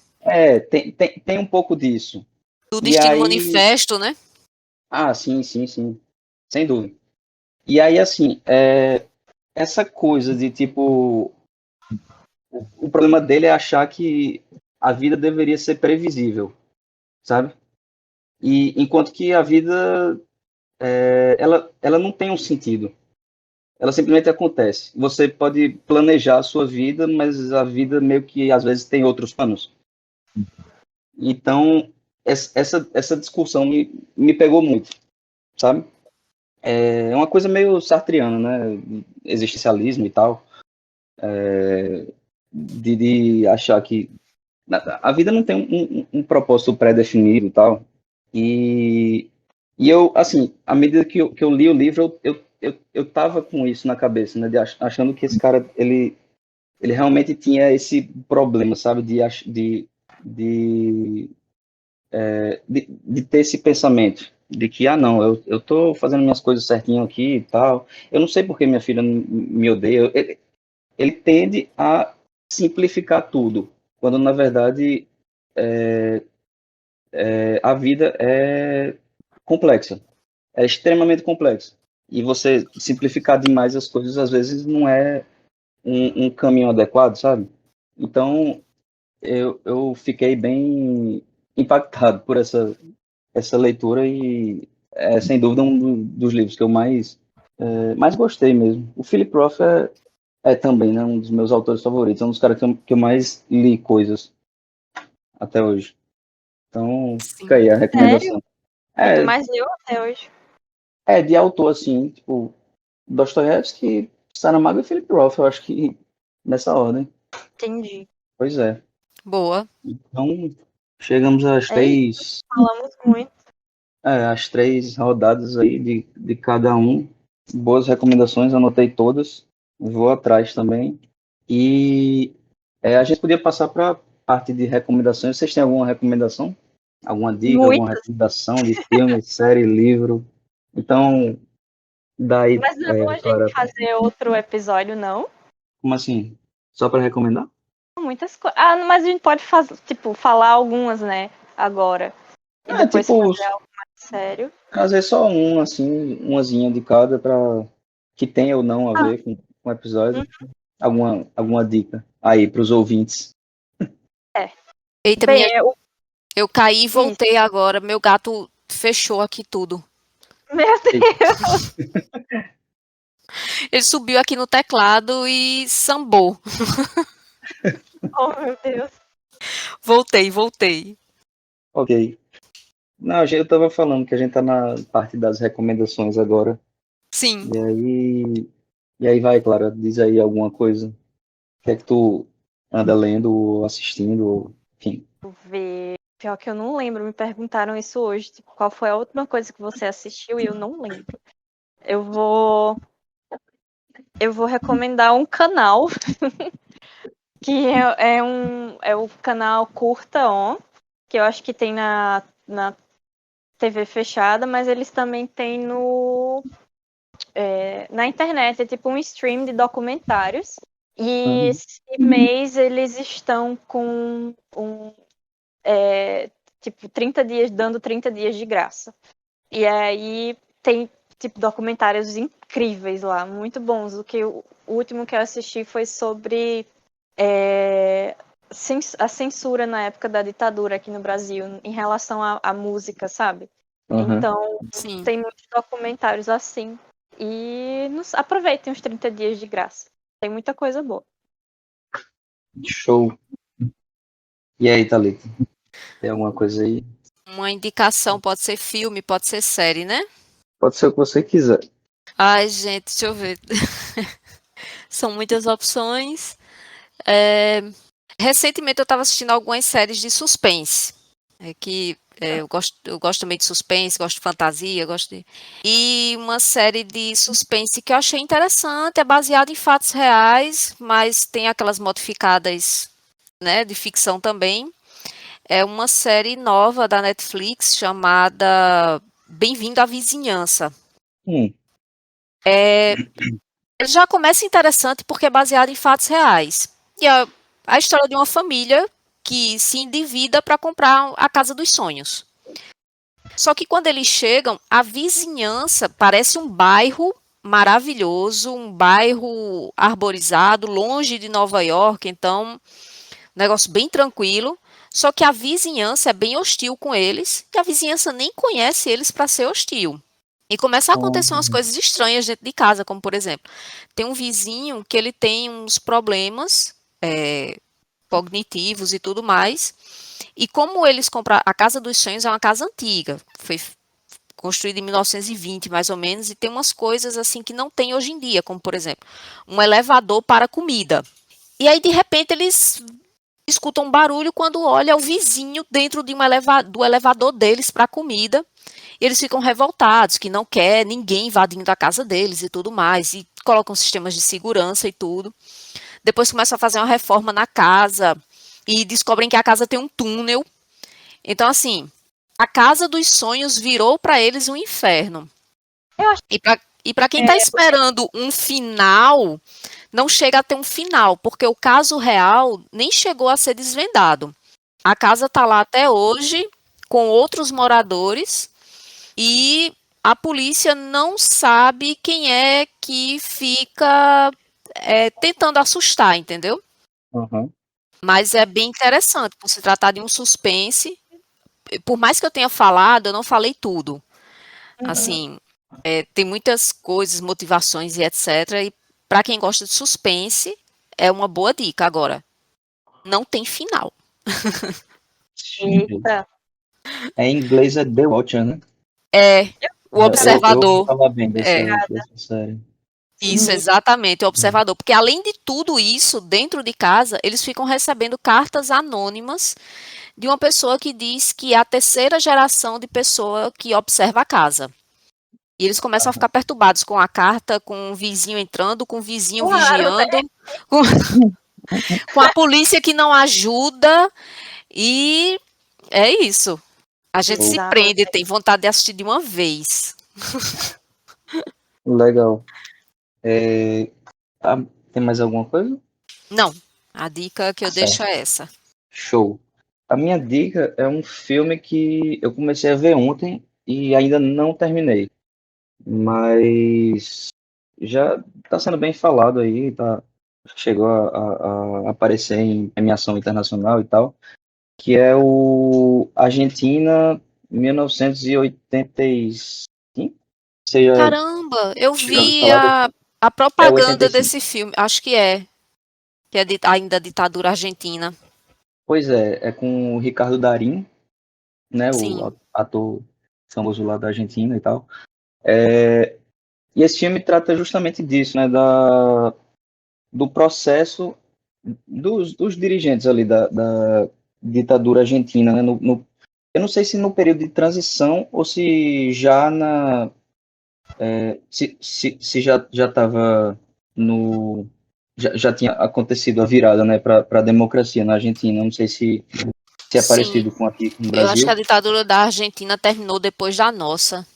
tem um pouco disso. Do E Destino aí, Manifesto, né? sim, sim, sim, sem dúvida. E aí, assim, essa coisa de, tipo, o problema dele é achar que a vida deveria ser previsível, sabe? E enquanto que a vida, ela não tem um sentido. Ela simplesmente acontece. Você pode planejar a sua vida, mas a vida meio que às vezes tem outros planos. Então, essa discussão me pegou muito, sabe? É uma coisa meio sartreana, né? Existencialismo e tal. De achar que a vida não tem um propósito pré-definido e tal. E, e eu, assim, à medida que eu li o livro, eu tava com isso na cabeça, né? Achando que esse cara, ele realmente tinha esse problema, sabe? De, de ter esse pensamento. De que, não, eu tô fazendo minhas coisas certinho aqui e tal. Eu não sei por que minha filha me odeia. Ele tende a simplificar tudo, quando na verdade a vida é complexa, é extremamente complexa. E você simplificar demais as coisas, às vezes, não é um caminho adequado, sabe? Então, eu fiquei bem impactado por essa leitura e é, sem dúvida, dos livros que eu mais gostei mesmo. O Philip Roth é também, né, um dos meus autores favoritos, é um dos caras que eu mais li coisas até hoje. Então, fica aí Sim. a Sério? recomendação. Que tu É, mais leu até hoje? de autor, assim, tipo, Dostoiévski, Saramago e Philip Roth, eu acho que nessa ordem. Entendi. Pois é. Boa. Então, chegamos às É isso, três, falamos muito. às três rodadas aí de cada um. Boas recomendações, anotei todas. Vou atrás também. E a gente podia passar para a parte de recomendações. Vocês têm alguma recomendação? Alguma dica, alguma Muito. recomendação de filme, série, livro? Então, daí, Mas não é bom a gente Clara, fazer outro episódio, não? como assim? Só para recomendar? Muitas coisas. Ah, mas a gente pode fazer, tipo, falar algumas, né? Agora. E depois Tipo, fazer algo mais sério. às vezes só um, assim, umazinha de cada para que tenha ou não a Ah, ver com o episódio. Alguma dica aí para os ouvintes? é. Eita, Bem, eu caí e isso. voltei agora. Meu gato fechou aqui tudo. Meu Deus. Ele subiu aqui no teclado e sambou. Oh, meu Deus. Voltei. Ok. Não, eu estava falando que a gente está na parte das recomendações agora. Sim. E aí vai, Clara, diz aí alguma coisa. O que é que tu anda lendo ou assistindo, ou, enfim. Vou ver. Pior que eu não lembro. Me perguntaram isso hoje. Tipo, qual foi a última coisa que você assistiu e eu não lembro. Eu vou. Eu vou recomendar um canal que é o canal Curta On, que eu acho que tem na TV fechada, mas eles também têm na internet, é tipo um stream de documentários. E esse mês eles estão com tipo 30 dias, dando 30 dias de graça. E aí tem tipo documentários incríveis lá, muito bons. O último que eu assisti foi sobre a censura na época da ditadura aqui no Brasil, em relação à música, sabe? Uhum. Então, Sim. tem muitos documentários assim. E aproveitem os 30 dias de graça. Tem muita coisa boa. Show. E aí, Thalita? Tem alguma coisa aí? Uma indicação pode ser filme, pode ser série, né? Pode ser o que você quiser. Ai, gente, deixa eu ver. São muitas opções. Recentemente eu estava assistindo algumas séries de suspense. Eu gosto também de suspense, gosto de fantasia, E uma série de suspense que eu achei interessante, é baseada em fatos reais, mas tem aquelas modificadas, né, de ficção também. É uma série nova da Netflix chamada Bem-vindo à Vizinhança. Hum, Ele já começa interessante porque é baseado em fatos reais. E a história de uma família que se endivida para comprar a casa dos sonhos. Só que quando eles chegam, a vizinhança parece um bairro maravilhoso, um bairro arborizado, longe de Nova York, então, um negócio bem tranquilo. Só que a vizinhança é bem hostil com eles, e a vizinhança nem conhece eles para ser hostil. E começa a acontecer umas coisas estranhas dentro de casa, como por exemplo, tem um vizinho que ele tem uns problemas cognitivos e tudo mais. E como eles compraram, a Casa dos Sonhos é uma casa antiga, foi construída em 1920 mais ou menos, e tem umas coisas assim que não tem hoje em dia, como por exemplo, um elevador para comida. E aí de repente eles escutam um barulho quando olha o vizinho dentro de do elevador deles para comida. E eles ficam revoltados, que não quer ninguém invadindo a casa deles e tudo mais, e colocam sistemas de segurança e tudo. Depois começam a fazer uma reforma na casa e descobrem que a casa tem um túnel. Então, assim, a casa dos sonhos virou para eles um inferno. Eu acho E para quem está esperando um final, não chega a ter um final, porque o caso real nem chegou a ser desvendado. A casa está lá até hoje, com outros moradores e a polícia não sabe quem é que fica tentando assustar, entendeu? Aham. Mas é bem interessante, por se tratar de um suspense. Por mais que eu tenha falado, eu não falei tudo. Assim, tem muitas coisas, motivações e etc. E para quem gosta de suspense, é uma boa dica. Agora, não tem final. Eita. Em inglês é The Watcher, né? É o Eu ouvi observador. falar bem É, dessa série. isso, exatamente, o observador. Porque além de tudo isso, dentro de casa, eles ficam recebendo cartas anônimas de uma pessoa que diz que é a terceira geração de pessoa que observa a casa. E eles começam a ficar perturbados com a carta, com o vizinho entrando, com o vizinho Claro, né? vigiando, com a polícia que não ajuda. E é isso. A gente se Exato. prende, tem vontade de assistir de uma vez. Legal. Tem mais alguma coisa? Não, a dica que eu deixo é essa. Show. A minha dica é um filme que eu comecei a ver ontem e ainda não terminei. Mas já está sendo bem falado aí, tá? Chegou a aparecer em premiação internacional e tal, que é o Argentina 1985. Você já Caramba, eu já ouviu vi falar desse? a É propaganda 85. desse filme, acho que é ainda a ditadura argentina. Pois é com o Ricardo Darín, né, Sim, o ator famoso lá da Argentina e tal. E esse filme trata justamente disso, né, do processo dos dirigentes ali da ditadura argentina, né, eu não sei se no período de transição ou se já se já estava no já tinha acontecido a virada, né, para a democracia na Argentina. Não sei se é sim. parecido com aqui no Eu acho que a Brasil. ditadura da Argentina terminou depois da nossa,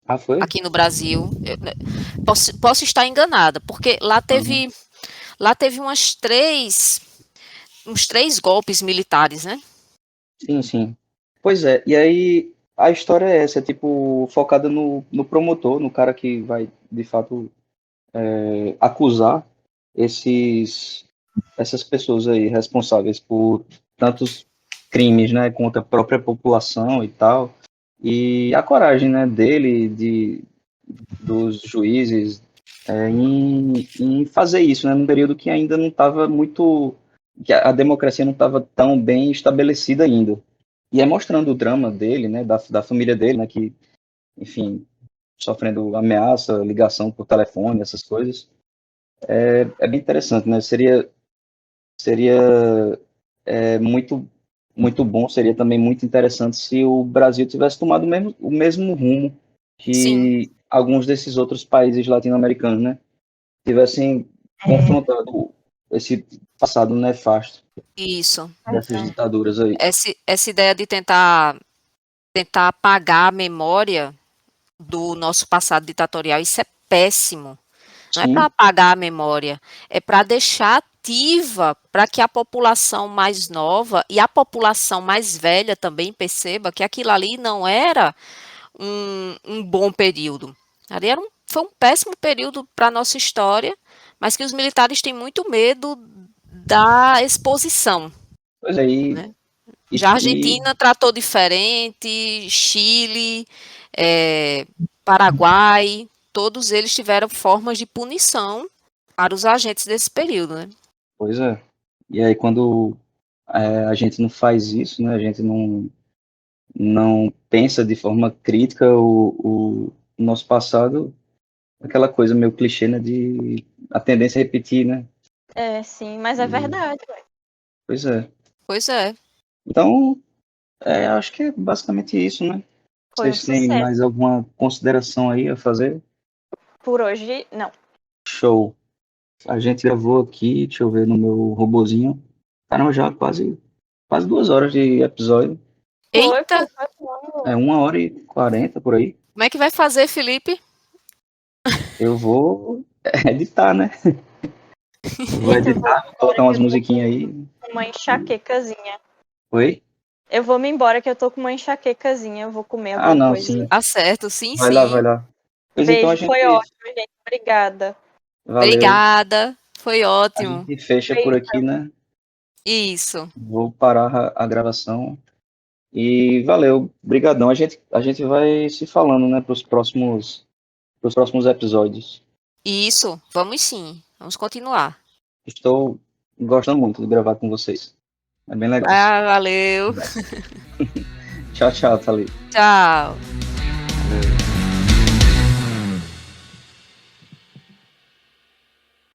Ah, foi? aqui no Brasil. Posso estar enganada, porque Aham. lá teve uns três golpes militares, né? Sim, sim. Pois é, e aí a história é essa, é tipo, focada no promotor, no cara que vai, de fato, acusar essas pessoas aí responsáveis por tantos crimes, né, contra a própria população e tal. E a coragem, né, dele, dos juízes, em fazer isso, né, num período que ainda não estava muito, que a democracia não estava tão bem estabelecida ainda. E é mostrando o drama dele, né, da família dele, né, que, enfim, sofrendo ameaça, ligação por telefone, essas coisas. É bem interessante, né? Seria muito muito bom, seria também muito interessante se o Brasil tivesse tomado o mesmo rumo Sim, que alguns desses outros países latino-americanos, né? Tivessem confrontado esse passado nefasto isso. dessas ditaduras aí. Essa ideia de tentar apagar a memória do nosso passado ditatorial, isso é péssimo. Não é para Sim, apagar a memória, é para deixar ativa, para que a população mais nova e a população mais velha também perceba que aquilo ali não era um bom período. Ali foi um péssimo período para a nossa história, mas que os militares têm muito medo da exposição, pois aí, né? e, Já a e Argentina tratou diferente, Chile, Paraguai, todos eles tiveram formas de punição para os agentes desse período, né? pois é. E aí quando a gente não faz isso, né? A gente não pensa de forma crítica o nosso passado, aquela coisa meio clichê, né, de a tendência a repetir, né? É, sim, mas é E, verdade. pois é. Pois é. Então, acho que é basicamente isso, né? Foi um Vocês têm sucesso. mais alguma consideração aí a fazer? Por hoje, não. Show. A gente gravou aqui, deixa eu ver no meu robozinho. Caramba, já quase 2 horas de episódio. Foi, Eita, pô, foi bom. 1h40 por aí. como é que vai fazer, Felipe? Eu vou editar, né? Eu vou Eita, eu vou editar, vou colocar embora que umas eu tô musiquinhas aí. com uma enxaquecazinha. Oi? Eu vou me embora, que eu tô com uma enxaquecazinha. Eu vou comer Ah, alguma não, coisa. sim. Tá certo, sim, Vai lá, sim. vai lá. Pois então a Beijo, foi gente. ótimo, gente. Obrigada. Valeu. Obrigada, foi A ótimo. gente fecha por Beijo. aqui, né? Isso. Vou parar a gravação. E valeu, brigadão. A gente vai se falando, né, pros próximos episódios. Isso, vamos sim. Vamos continuar. Estou gostando muito de gravar com vocês. É bem legal. Ah, valeu. Tchau, tchau, Thalita. Tchau. Valeu.